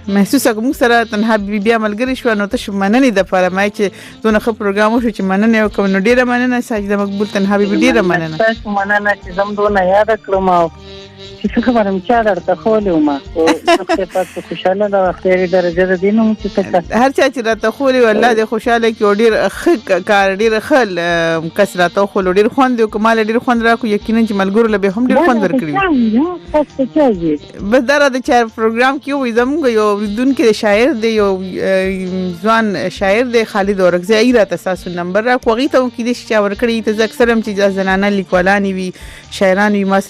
محسوسه کوم سره تنها بیبي عملګری شو نو ته شو مننه د فرمای چې دونه خو پروګرام شو چې مننه کوم نو ډیره مننه سجده مقبول تنها بیبي ډیره مننه تاسو مننه چې زم دونه یاد کړم چې خبرم چا درته خولې ما او څه تاسو خوشاله دا خیر درجه ده دینو چې هر چا چې راته خولې والله د خوشاله کې ډیر ښه کار ډیر خل کسراته خو ډیر خوند او کمال ډیر خوند راکو یقینا چې ملګرو له به هم ډیر خوند ورکړي تاسو چاږي بس دا د چا پروګرام کې وې زموږ یو دن کې شاعر دی یو ځوان شاعر دی خالد اورکزی ایرا تاسو نمبر را کوغی ته کې دي چې ورکړي ته اکثر هم چې زنانه لیکوالانی وي شاعران وي ما